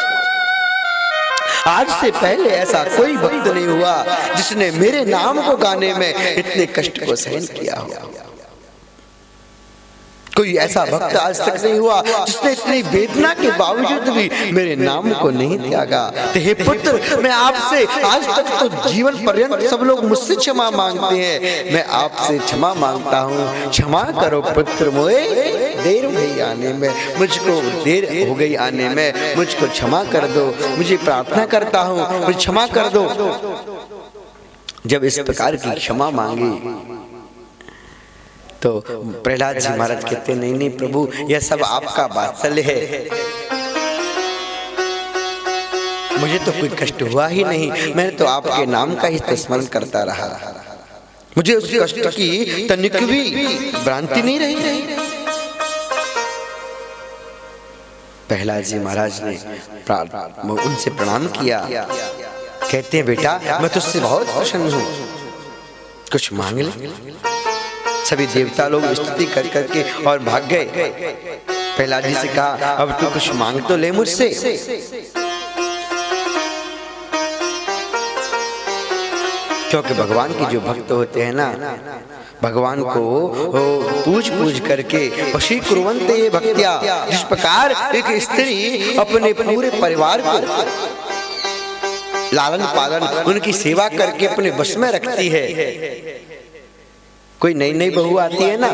आज से पहले ऐसा कोई भक्त नहीं हुआ जिसने मेरे नाम को गाने में इतने कष्ट को सहन किया हो। कोई ऐसा भक्त आज तक नहीं हुआ जिसने इतनी वेदना के बावजूद भी मेरे नाम को नहीं त्यागा। तो हे पुत्र, मैं आपसे आज तक तो जीवन पर्यंत सब लोग मुझसे क्षमा मांगते हैं, मैं आपसे क्षमा मांगता हूँ। क्षमा करो पुत्र, मोए देर हो गई आने में, मुझको देर हो गई आने में, मुझको क्षमा कर दो, मुझे प्रार्थना करता हूँ, मुझे क्षमा कर दो। जब इस प्रकार की क्षमा मांगी तो प्रहलाद जी महाराज कहते नहीं नहीं प्रभु, यह सब आपका वात्सल्य है, मुझे तो कोई कष्ट हुआ ही नहीं, मैंने तो आपके नाम का ही स्मरण करता रहा, मुझे उस कष्ट की तनिक भी भ्रांति नहीं रही। प्रहलाद जी महाराज ने उनसे प्रणाम किया, कहते हैं बेटा मैं तुझसे बहुत प्रसन्न हूँ, कुछ मांग ले। सभी देवता लोग स्तुति कर करके और भाग गए। प्रहलाद जी से कहा अब तू कुछ मांग तो ले मुझसे। क्योंकि भगवान के जो भक्त होते हैं ना, भगवान को पूज पूज करके वशी कुर्वन्ते ये भक्त्या, जिस प्रकार एक स्त्री अपने पूरे परिवार को लालन पालन उनकी सेवा करके अपने वश में रखती है। कोई नई नई बहू आती है ना,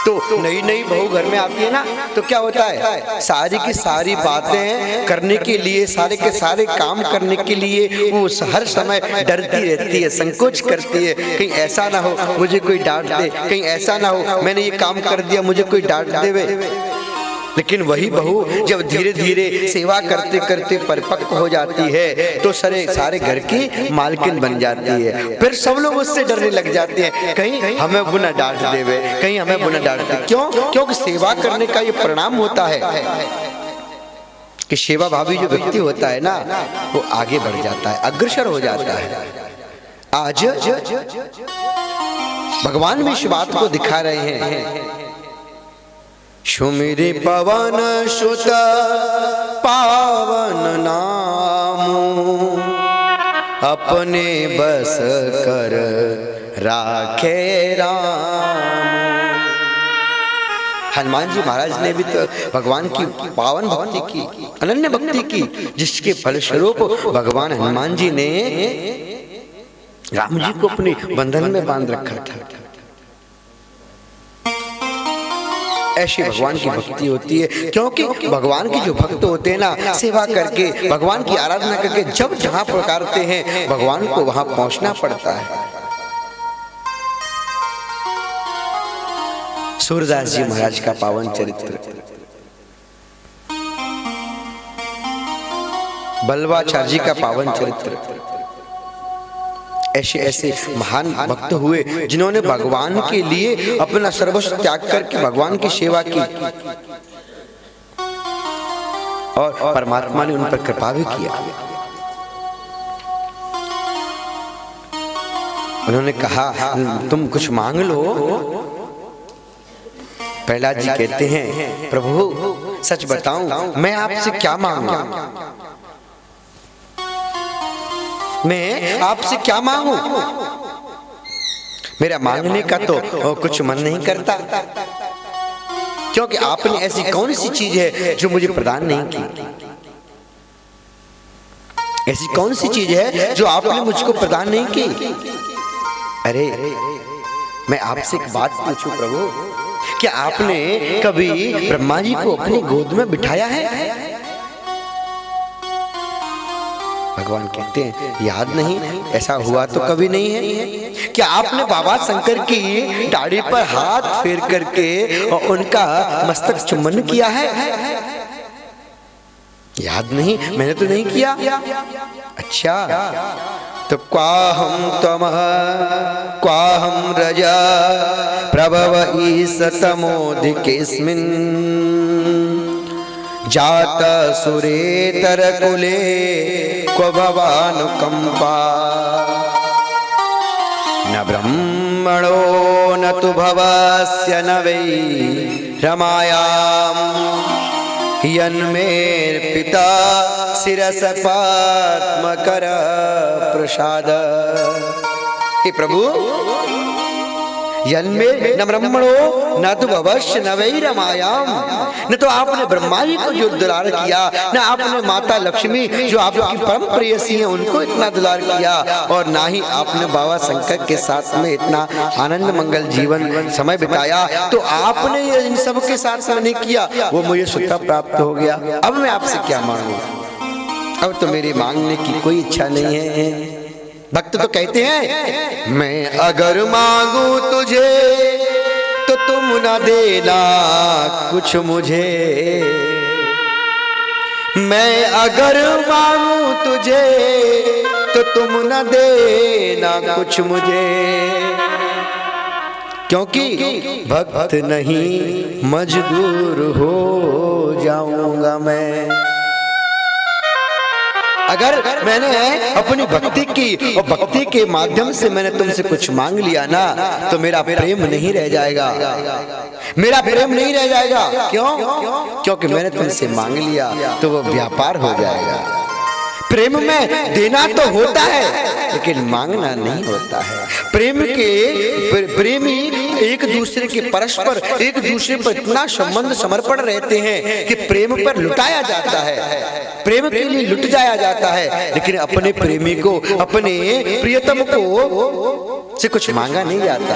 तो नई नई बहू घर में आती है ना, तो क्या होता है, सारी की सारी बातें करने के लिए, सारे के सारे काम करने के लिए वो हर समय डरती रहती है, संकोच करती है, कहीं ऐसा ना हो मुझे कोई डांट दे, कहीं ऐसा ना हो मैंने ये काम कर दिया मुझे कोई डांट देवे। लेकिन वही बहू जब धीरे धीरे सेवा करते करते परिपक्व हो जाती है तो सारे घर की मालकिन बन जाती है। फिर सब लोग उससे डरने लग जाते हैं, कहीं हमें बुना डांट देवे, कहीं हमें बुना डांट दे। क्यों? क्योंकि सेवा करने का ये परिणाम होता है कि सेवा भावी जो व्यक्ति होता है ना, वो आगे बढ़ जाता है, अग्रसर हो जाता है। आज भगवान भी इस बात को दिखा रहे हैं। सुमिरि पवन सुत पावन नामु, अपने बस कर राखे राम। हनुमान जी महाराज ने भी तो भगवान की पावन भक्ति की, अनन्य भक्ति की, जिसके फलस्वरूप भगवान हनुमान जी ने राम जी को अपने बंधन में बांध रखा था। ऐसी भगवान की भक्ति होती है, क्योंकि भगवान के जो भक्त होते हैं ना, सेवा करके भगवान की आराधना करके जब जहां पुकारते हैं भगवान को वहां पहुंचना पड़ता है। सूरदास जी महाराज का पावन चरित्र, बल्लवाचार्य जी का पावन चरित्र, ऐसे ऐसे महान भक्त हुए जिन्होंने भगवान के लिए अपना सर्वस्व त्याग करके भगवान की सेवा की और परमात्मा ने उन पर कृपा भी किया। उन्होंने कहा तुम कुछ मांग लो। प्रहलाद जी कहते हैं प्रभु सच बताऊं मैं आपसे क्या मांगू, मैं आपसे क्या मांगू, मेरा मांगने का तो कुछ मन नहीं करता, क्योंकि आपने ऐसी कौन सी चीज है जो मुझे प्रदान नहीं की, ऐसी कौन सी चीज है जो आपने मुझको प्रदान नहीं की। अरे मैं आपसे एक बात पूछूं प्रभु, क्या आपने कभी ब्रह्मा जी को अपनी गोद में बिठाया है? भगवान कहते हैं याद नहीं, ऐसा हुआ तो कभी नहीं है। क्या आपने बाबा शंकर की दाढ़ी पर हाथ फेर करके और उनका मस्तक चुम्बन किया है? याद नहीं, मैंने तो नहीं किया। अच्छा तो क्वाहम त्वमः क्वाहम रजा प्रभव ईशतमोधिकेऽस्मिन् जात सुरेतर कुले क्व भवानुकंपा न ब्रह्मणो न तु भवस्य न वै रमायां यन्मेर पिता शिरस पद्म कर प्रसाद। हे प्रभु, यन्मे न ब्रह्मणो न तो भवश्य न वै रमायाम, न तो आपने ब्रह्मा जी को जो दुलार किया, न आपने माता लक्ष्मी जो आपकी परम प्रेयसी है उनको इतना दुलार किया, और ना ही आपने बाबा शंकर के साथ में इतना आनंद मंगल जीवन समय बिताया। तो आपने ये इन सब के साथ नहीं किया, वो मुझे सुखा प्राप्त हो गया। अब मैं आपसे क्या मांगू? अब तो मेरी मांगने की कोई इच्छा नहीं है। भक्त तो कहते हैं, मैं अगर मांगू तुझे तो तुम न देना कुछ मुझे, मैं अगर मांगू तुझे तो तुम न देना कुछ मुझे, क्योंकि भक्त नहीं मजदूर हो जाऊंगा मैं। अगर मैंने अपनी भक्ति की और भक्ति के माध्यम से मैंने तुमसे कुछ मांग लिया ना, तो मेरा प्रेम नहीं रह जाएगा, मेरा प्रेम नहीं रह जाएगा। क्यों? क्योंकि मैंने तुमसे मांग लिया तो वो व्यापार हो जाएगा। प्रेम में देना तो होता है लेकिन मांगना नहीं होता है। प्रेमी एक दूसरे के परस्पर एक दूसरे पर इतना संबंध समर्पण रहते हैं कि प्रेम पर लुटाया जाता है, प्रेम के लिए लुट जाया जाता है, लेकिन अपने प्रेमी को, अपने प्रियतम को से कुछ मांगा नहीं जाता।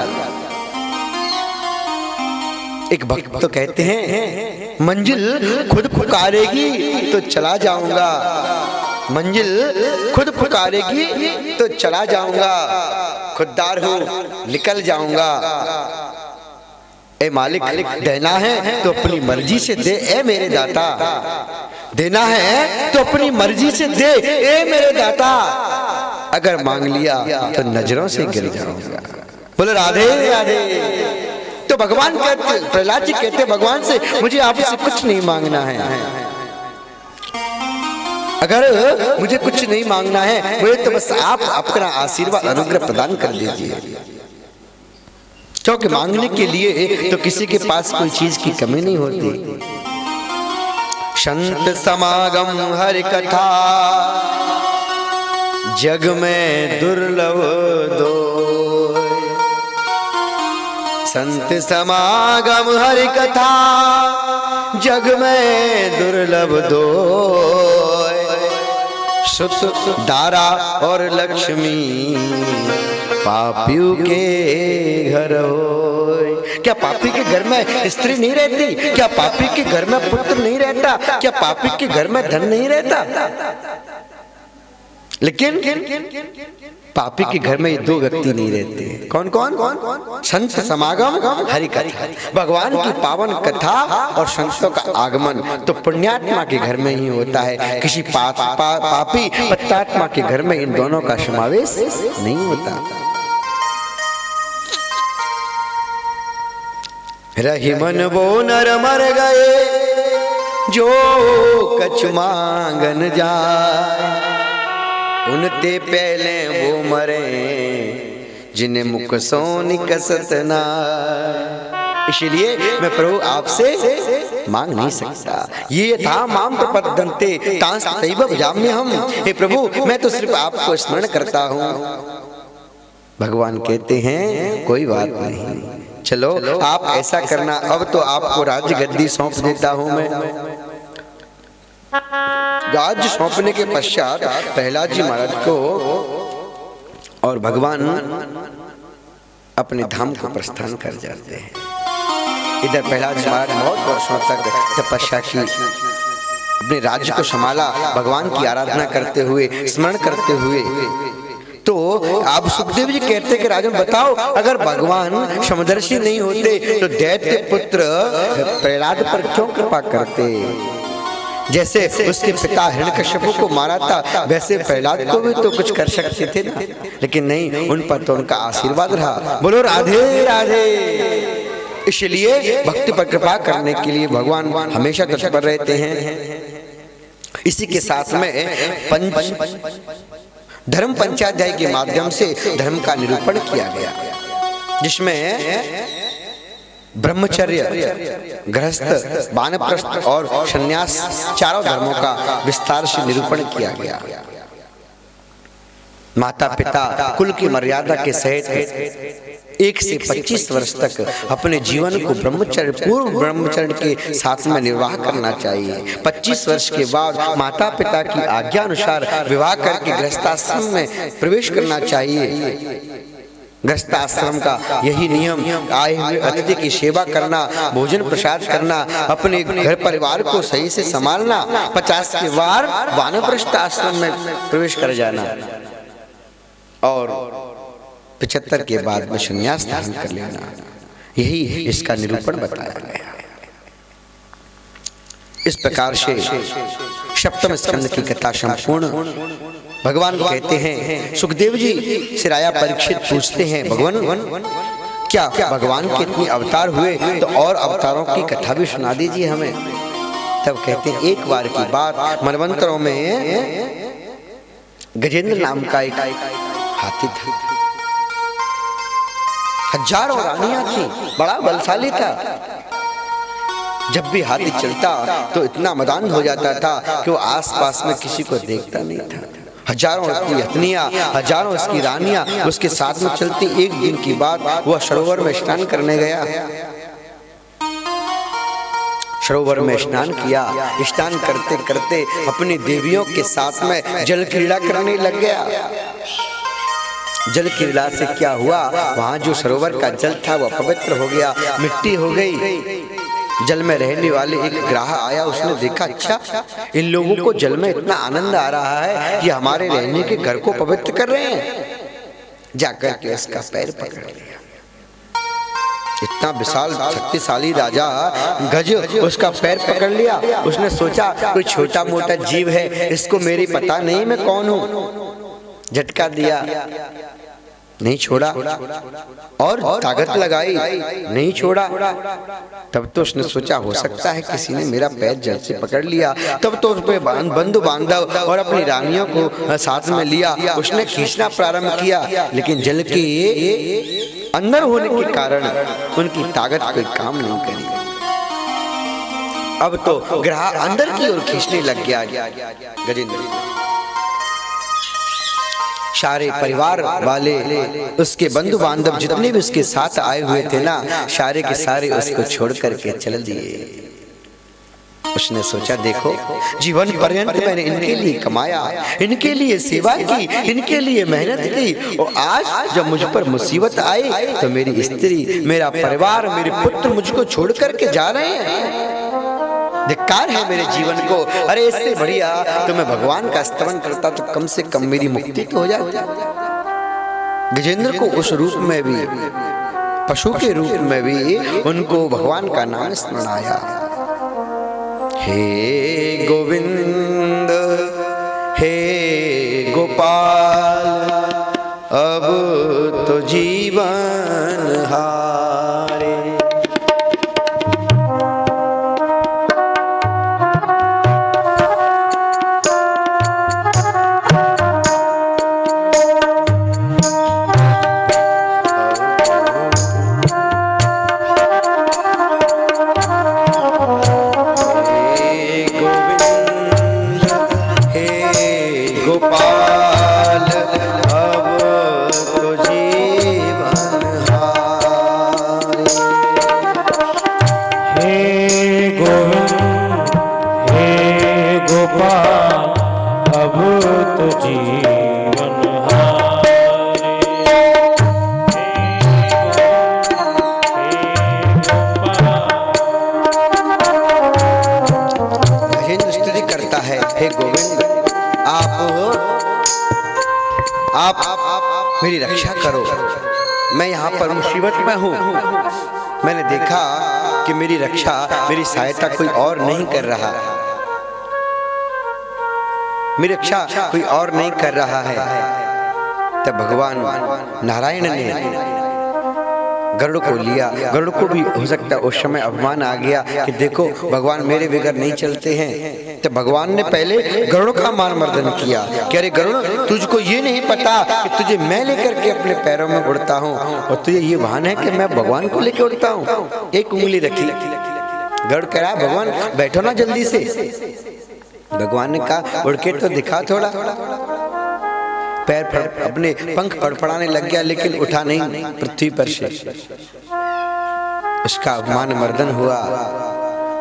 एक भक्त तो कहते हैं, मंजिल खुद पुकारेगी तो चला जाऊंगा, मंजिल खुद पुकारेगी तो चला जाऊंगा, खुददार हूं निकल जाऊंगा। ए मालिक, देना है तो अपनी मर्जी से दे ए मेरे दाता, देना है तो अपनी मर्जी से दे ए मेरे दाता, अगर मांग लिया तो नजरों से गिर जाऊंगा। बोले राधे राधे। तो भगवान कहते, प्रहलाद जी कहते भगवान से, मुझे आपसे कुछ नहीं मांगना है, अगर मुझे कुछ नहीं मांगना है, मुझे तो बस आप अपना आशीर्वाद अनुग्रह प्रदान कर दीजिए। क्योंकि मांगने के लिए तो किसी के पास कोई चीज की कमी नहीं होती। संत समागम हरि कथा जग में दुर्लभ दो, संत समागम हरि कथा जग में दुर्लभ दो, सुत दारा और लक्ष्मी पापियों के घर हो। क्या पापी के घर में स्त्री नहीं रहती? क्या पापी के घर में पुत्र नहीं रहता? क्या पापी के घर में धन नहीं रहता? लेकिन पापी के घर में ये दो व्यक्ति नहीं रहते। कौन कौन? संत समागम हरि कथा, भगवान की पावन कथा और संतों का आगमन तो पुण्यात्मा के घर में ही होता है। किसी पापी पत्तात्मा के घर में इन दोनों का समावेश नहीं होता। रही मन वो नर मर गए जो कछ मांगन जाए, उनते पहले वो मरे जिन्हें मुख सो निकसत ना। इसलिए मैं प्रभु आपसे मांग नहीं सकता। ये था माम प्रपद्यन्ते तांस तैव भजाम्य हम। हे प्रभु, मैं तो सिर्फ आपको स्मरण करता हूँ। भगवान कहते हैं कोई बात नहीं, चलो आप ऐसा करना, अब तो आपको राज्य गद्दी सौंप देता हूं मैं। राज्य सौंपने के पश्चात प्रहलाद जी महाराज को और भगवान अपने धाम को प्रस्थान कर जाते हैं। इधर प्रहलाद जी महाराज बहुत वर्षों तक तपस्या की, अपने राज्य को संभाला, भगवान की आराधना करते हुए, स्मरण करते हुए। तो आप सुखदेव जी कहते कि राजन बताओ, अगर भगवान समदर्शी नहीं होते तो दैत्य पुत्र प्रहलाद पर क्यों कृपा करते? जैसे उसके पिता हिरण्यकश्यप को मारा था, वैसे प्रहलाद को भी तो कुछ कर सकते थे ना, लेकिन नहीं, उन पर तो उनका आशीर्वाद रहा। बोलो राधे राधे। इसलिए भक्ति पर कृपा करने के लिए भगवान हमेशा तत्पर रहते हैं। इसी के साथ में धर्म पंचाध्याय के माध्यम से धर्म का निरूपण किया गया, जिसमें ब्रह्मचर्य, गृहस्थ, वानप्रस्थ और संन्यास चारों धर्मों का विस्तार से निरूपण किया गया। माता पिता कुल की मर्यादा के सहित 1 से 25 वर्ष तक अपने जीवन को ब्रह्मचर्य, पूर्व ब्रह्मचर्य के साथ में निर्वाह करना चाहिए। 25 वर्ष के बाद माता पिता की आज्ञा अनुसार विवाह करके गृहस्थाश्रम में प्रवेश करना चाहिए। गृहस्थाश्रम का यही नियम, आए हुए अतिथि की सेवा करना, भोजन प्रसाद करना, अपने घर परिवार को सही से संभालना, 50 के बाद वानप्रस्थ आश्रम में प्रवेश कर जाना और 75 के बाद में संन्यास धारण कर लेना। यही इसका निरूपण बताया गया। इस प्रकार से सप्तम स्कंद की कथा संपूर्ण। भगवान को कहते हैं, सुखदेव जी से राजा परीक्षित पूछते हैं, भगवान क्या भगवान के इतने अवतार हुए तो और अवतारों की कथा भी सुना दीजिए हमें। तब कहते हैं, एक बार की बात, मनवंतरों में गजेंद्र नाम का एक हाथी था, हजारों रानियां थी, बड़ा बलशाली था। जब भी हाथी चलता तो इतना मदान हो जाता था कि वो आसपास में किसी को देखता नहीं था। हजारों उसकी हथनियां, हजारों उसकी रानियां उसके साथ में चलती। एक दिन की बात, वह सरोवर में स्नान करने गया। सरोवर में स्नान किया। स्नान करते करते अपनी देवियों के साथ में जल क्रीड़ा करने लग गया। जल क्रीड़ा से क्या हुआ, वहां जो सरोवर का जल था वह पवित्र हो गया, मिट्टी हो गई। जल में रहने वाले एक ग्राहक आया, उसने देखा, अच्छा इन लोगों को जल में इतना आनंद आ रहा है कि हमारे रहने के घर को पवित्र कर रहे हैं। जाकर के उसका पैर पकड़ लिया। इतना विशाल शक्तिशाली राजा गज उसका पैर पकड़ लिया। उसने सोचा कोई छोटा मोटा जीव है, इसको मेरी पता नहीं मैं कौन हूं। झटका दिया, नहीं छोड़ा, और ताकत लगाई, नहीं छोड़ा। तब तो उसने सोचा हो सकता है किसी ने मेरा पैर जल से पकड़ लिया। तब तो उस पे बंधु बांधव और अपनी रानियों को साथ में लिया। उसने खींचना प्रारंभ किया, लेकिन जल के अंदर होने के कारण उनकी ताकत कोई काम नहीं करी। अब तो ग्राह अंदर की ओर खींचने लग गया गजेंद्र। सारे परिवार वाले, उसके बंधु बांधव जितने भी उसके साथ आए हुए थे ना, सारे के सारे उसको छोड़ करके चल दिए। उसने सोचा, देखो जीवन पर्यंत मैंने इनके लिए कमाया, इनके लिए सेवा की, इनके लिए मेहनत की, और आज जब मुझ पर मुसीबत आई तो मेरी स्त्री, मेरा परिवार, मेरे पुत्र मुझको छोड़ करके जा रहे हैं। धिक्कार है मेरे जीवन को। अरे इससे बढ़िया तो मैं भगवान का स्तवन करता तो कम से कम मेरी मुक्ति तो हो जाती। गजेंद्र को उस रूप में भी, पशु के रूप में भी उनको भगवान का नाम स्मरण आया। हे गोविंद, हे गोपाल, अब तो जीवन हारे। मेरी रक्षा करो, मैं यहाँ पर मुसीबत में हूँ। मैंने देखा कि मेरी रक्षा, मेरी सहायता कोई और नहीं कर रहा, मेरी रक्षा कोई और नहीं कर रहा है। तब भगवान नारायण ने गरुड़ को लिया। गरुड़ को भी हो सकता है उस समय अभिमान आ गया कि देखो भगवान मेरे बगैर नहीं चलते हैं। तो भगवान ने पहले गरुड़ का मान मर्दन किया कि अरे गरुड़, तुझको ये नहीं पता कि तुझे मैं लेकर के अपने पैरों में उड़ता हूँ और तुझे ये भान है कि मैं भगवान को लेकर उड़ता हूँ। एक उंगली रखी। गरुड़ कह रहा भगवान बैठो ना जल्दी से। भगवान ने कहा उड़ के तो दिखा थोड़ा। पैर अपने पंख फड़फड़ाने लग गया लेकिन उठा नहीं पृथ्वी पर से। उसका अपमान मर्दन हुआ।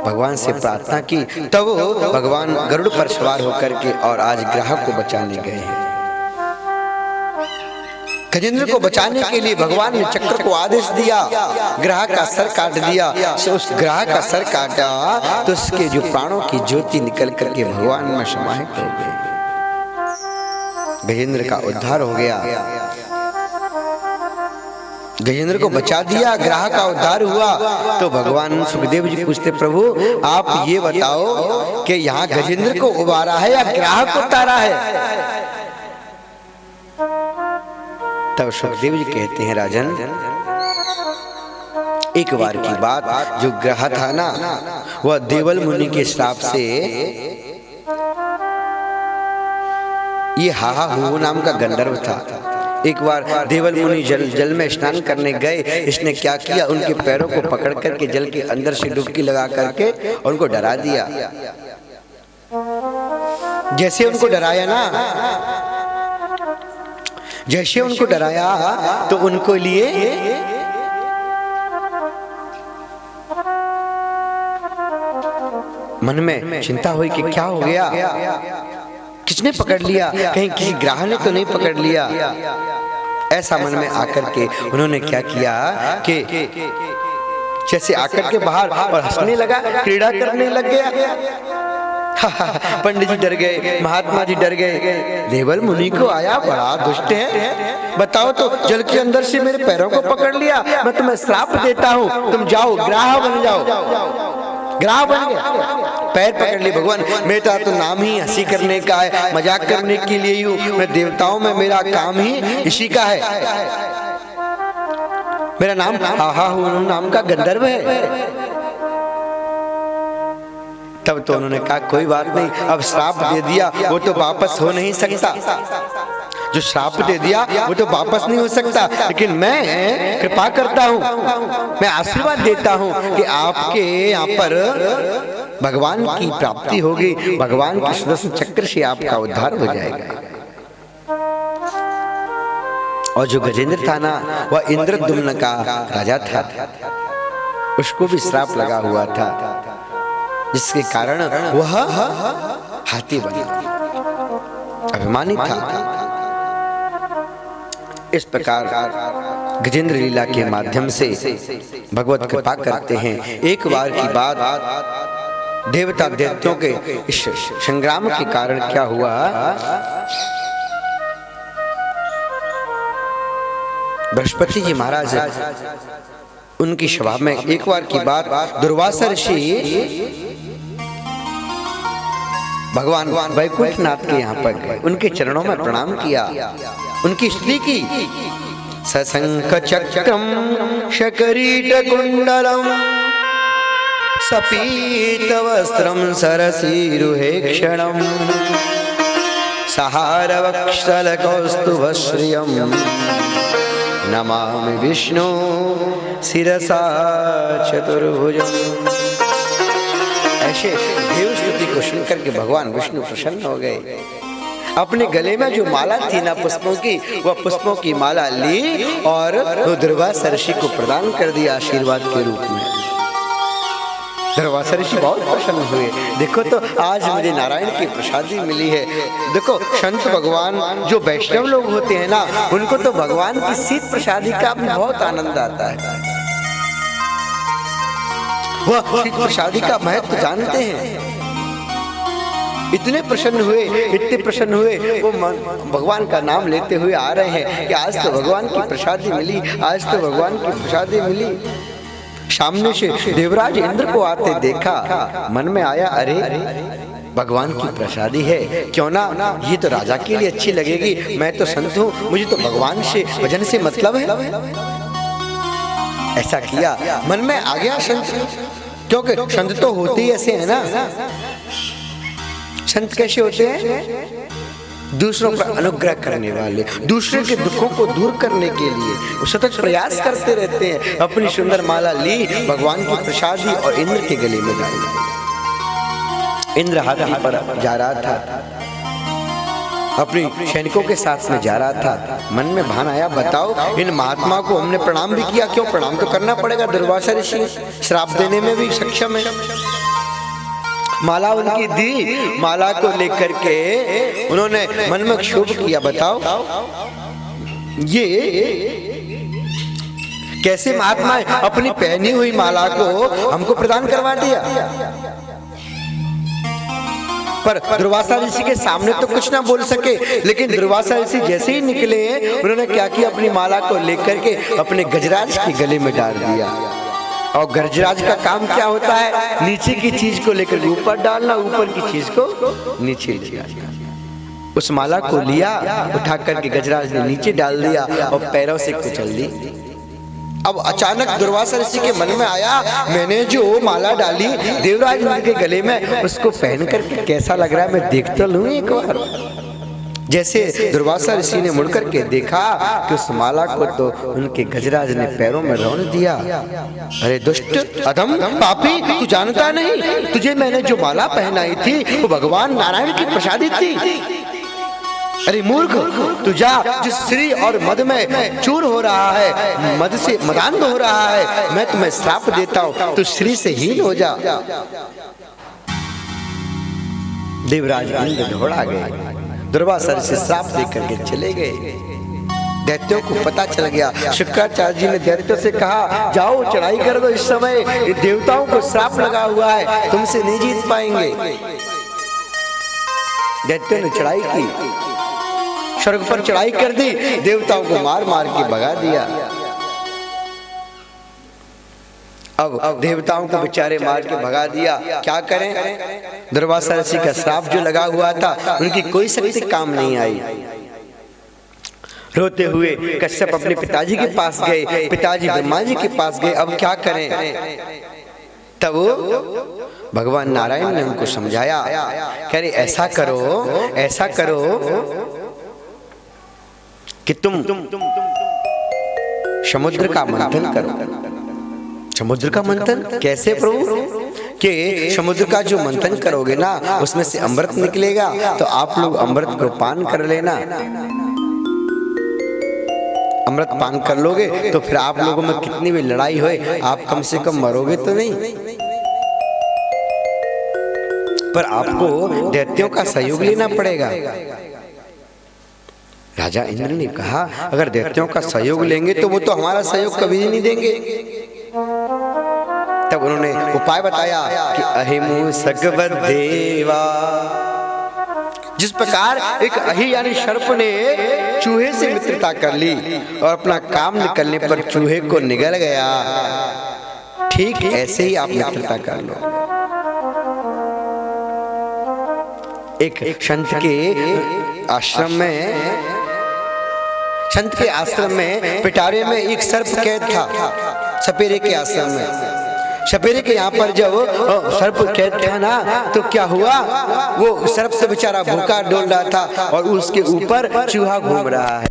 भगवान से प्रार्थना की तब भगवान गरुड़ पर सवार होकर के और आज ग्राहक को बचाने गए हैं। गजेंद्र को बचाने के लिए भगवान ने चक्र को आदेश दिया, ग्राहक का सर काट दिया। उस ग्राहक का सर काटा तो उसके जो प्राणों की ज्योति निकल करके भगवान में समाहित हो गई। गजेंद्र का उद्धार हो गया। गजेंद्र को बचा दिया, ग्राहक का उद्धार हुआ। तो भगवान सुखदेव जी पूछते प्रभु आप ये बताओ कि यहाँ गजेंद्र को उबारा है या ग्राहक को उतारा है? तब सुखदेव जी कहते हैं राजन, एक बार की बात, जो ग्रह था ना वह देवल मुनि के श्राप से ये हाहा हू नाम का गंधर्व था। एक बार देवल मुनि जल में स्नान करने गए। इसने क्या किया, उनके पैरों को पकड़ करके जल के अंदर से डुबकी लगा करके उनको डरा दिया। जैसे उनको डराया ना, जैसे उनको डराया तो उनको लिए मन में चिंता हुई कि क्या हो गया, किसने पकड़ लिया, कहीं किसी ग्राहक ने तो नहीं पकड़ लिया। ऐसा मन में आकर के उन्होंने क्या किया कि जैसे आकर के बाहर और हंसने लगा, क्रीड़ा करने लग गया। पंडित जी डर गए, महात्मा जी डर गए। देवल मुनि को आया बड़ा दुष्ट है, बताओ तो जल के अंदर से मेरे पैरों को पकड़ लिया, मैं तुम्हें श्राप देता हूँ, तुम जाओ ग्राह बन जाओ। ग्राह बन गया, पैर पकड़ लिए। भगवान मेरा तो नाम ही हंसी करने का है, मजाक करने के लिए हूँ मैं, देवताओं में मेरा काम ही इसी का है। मेरा नाम हाहा हू नाम का गंधर्व है। तब तो उन्होंने कहा कोई बात नहीं, अब श्राप दे दिया वो तो वापस हो नहीं सकता, जो श्राप दे दिया वो तो वापस नहीं हो सकता, लेकिन मैं कृपा करता हूँ, मैं आशीर्वाद देता हूँ कि आपके यहाँ पर भगवान की प्राप्ति होगी, भगवान के सुदर्शन चक्र से आपका उद्धार हो जाएगा। और जो गजेंद्र था ना वह इंद्रद्युम्न का राजा था, उसको भी श्राप लगा हुआ था, जिसके कारण वह हाथी बना, अभिमानी था। इस प्रकार गजेंद्र लीला के माध्यम से भगवत कृपा करते हैं। एक बार की बात, देवता दैत्यों के इस संग्राम के कारण क्या हुआ, बृहस्पति जी महाराज उनकी सभा में एक बार की बात, दुर्वासा ऋषि भगवान वैकुंठनाथ के यहाँ पर गए, उनके चरणों में प्रणाम किया, उनकी स्तुति की। सशंख चक्रम शकरीट कुंडलम सपीत वस्त्रम सरसीरुहेक्षणम सहार वक्षल कौस्तुभश्रियम नमामि विष्णु शिरसा चतुर्भुजम। ऐसे देव स्तुति को सुनकर के भगवान विष्णु प्रसन्न हो गए। अपने गले में जो माला थी ना पुष्पों की, वह पुष्पों की माला ली और दुर्वासा ऋषि को प्रदान कर दिया आशीर्वाद के रूप में। दुर्वासा ऋषि बहुत प्रसन्न हुए, देखो तो आज मुझे नारायण की प्रसादी मिली है। देखो संत भगवान जो वैष्णव लोग होते हैं ना, उनको तो भगवान की शीत प्रसादी का बहुत आनंद आता है, वह शीत प्रसादी का महत्व जानते हैं। इतने प्रसन्न हुए, इतने प्रसन्न हुए, वो भगवान का नाम लेते हुए आ रहे हैं कि आज तो भगवान की प्रसादी मिली, आज तो भगवान की प्रसादी मिली। सामने से देवराज इंद्र को आते देखा, मन में आया अरे भगवान की प्रसादी है, क्यों ना ये तो राजा के लिए अच्छी लगेगी, मैं तो संत हूँ, मुझे तो भगवान से भजन से मतलब है। ऐसा किया, मन में आ गया संत, क्योंकि संत तो होते ही ऐसे हैं ना। संत कैसे होते हैं? दूसरों पर अनुग्रह करने वाले, दूसरे के दुखों को दूर करने के लिए वो सतत प्रयास करते रहते हैं। अपनी सुंदर माला ली, भगवान की प्रसादी और इंद्र के गले में डाली। इंद्र हाथी पर जा रहा था, अपनी सैनिकों के साथ में जा रहा था। मन में भान आया, बताओ इन महात्मा को हमने प्रणाम भी किया, क्यों प्रणाम तो करना पड़ेगा, दुर्वासा ऋषि श्राप देने में भी सक्षम है। माला उनकी दी, माला को लेकर के उन्होंने मन में क्षोभ किया, बताओ ये कैसे महात्मा अपनी पहनी हुई माला को हमको प्रदान करवा दिया। पर दुर्वासा ऋषि के सामने तो कुछ ना बोल सके, लेकिन दुर्वासा ऋषि जैसे ही निकले उन्होंने क्या किया, अपनी माला को लेकर के अपने गजराज के गले में डाल दिया। और गजराज का काम क्या होता है? नीचे की चीज को लेकर ऊपर डालना, ऊपर की चीज को नीचे ले जाना। उस माला को लिया, उठा करके गजराज ने नीचे डाल दिया और पैरों से कुचल दी। अब अचानक दुर्वासा ऋषि के मन में आया, मैंने जो माला डाली देवराज के गले में, उसको पहन करके कैसा लग रहा है, मैं देख तो लूं एक बार। जैसे दुर्वासा ऋषि ने मुड़कर के देखा कि उस माला को तो उनके गजराज ने पैरों में रौंद दिया। अरे दुष्ट अधम पापी, तू जानता नहीं, तुझे मैंने जो माला पहनाई थी वो भगवान नारायण की प्रसादी थी। अरे मूर्ख, तू जा, जिस श्री और मद में चूर हो रहा है, मद से मदान्ध हो रहा है, मैं तुम्हें श्राप देता हूं, तू श्री से हीन हो जा। देवराज इंद्र दौड़ा गए, दुर्वासा ऋषि श्राप देकर के चले गए। दैत्यों को पता चल गया। शुक्राचार्य जी ने दैत्यों से कहा, जाओ चढ़ाई कर दो, इस समय देवताओं को श्राप लगा हुआ है, तुमसे नहीं जीत पाएंगे। दैत्यों ने चढ़ाई की, स्वर्ग पर चढ़ाई कर दी, देवताओं को मार मार के भगा दिया। अब देवताओं को बेचारे मार के भगा दिया, क्या करें? दुर्वासा ऋषि का श्राप जो लगा हुआ था, उनकी कोई शक्ति काम नहीं आई। रोते हुए कश्यप अपने पिताजी के पास गए, पिताजी ब्रह्मा जी के पास गए, अब क्या करें? तब भगवान नारायण ने उनको समझाया, कह रहे ऐसा करो, ऐसा करो कि तुम समुद्र का मंथन करो। समुद्र का मंथन कैसे प्रभु? कि समुद्र का जो मंथन करोगे ना, उसमें से अमृत निकलेगा, तो आप लोग अमृत को पान कर लेना। अमृत पान कर लोगे तो फिर आप लोगों में कितनी भी लड़ाई होए, आप कम से कम मरोगे तो नहीं। पर आपको दैत्यों का सहयोग लेना पड़ेगा। राजा इंद्र ने कहा, अगर दैत्यों का सहयोग लेंगे तो वो तो हमारा सहयोग कभी नहीं देंगे। तब उन्होंने उपाय बताया कि अहिमु सगवद देवा। जिस प्रकार एक अहि यानी सर्प ने चूहे से मित्रता कर ली और अपना काम निकलने पर चूहे को निगल गया, ठीक ऐसे ही आप मित्रता कर लो। एक संत के आश्रम में पिटारे में एक सर्प कैद था, सपेरे के आश्रम में। सपेरे के यहाँ पर जब सर्प कैद था ना, तो क्या हुआ, वो सर्प से बेचारा भूखा डोल रहा था और उसके ऊपर चूहा घूम रहा है।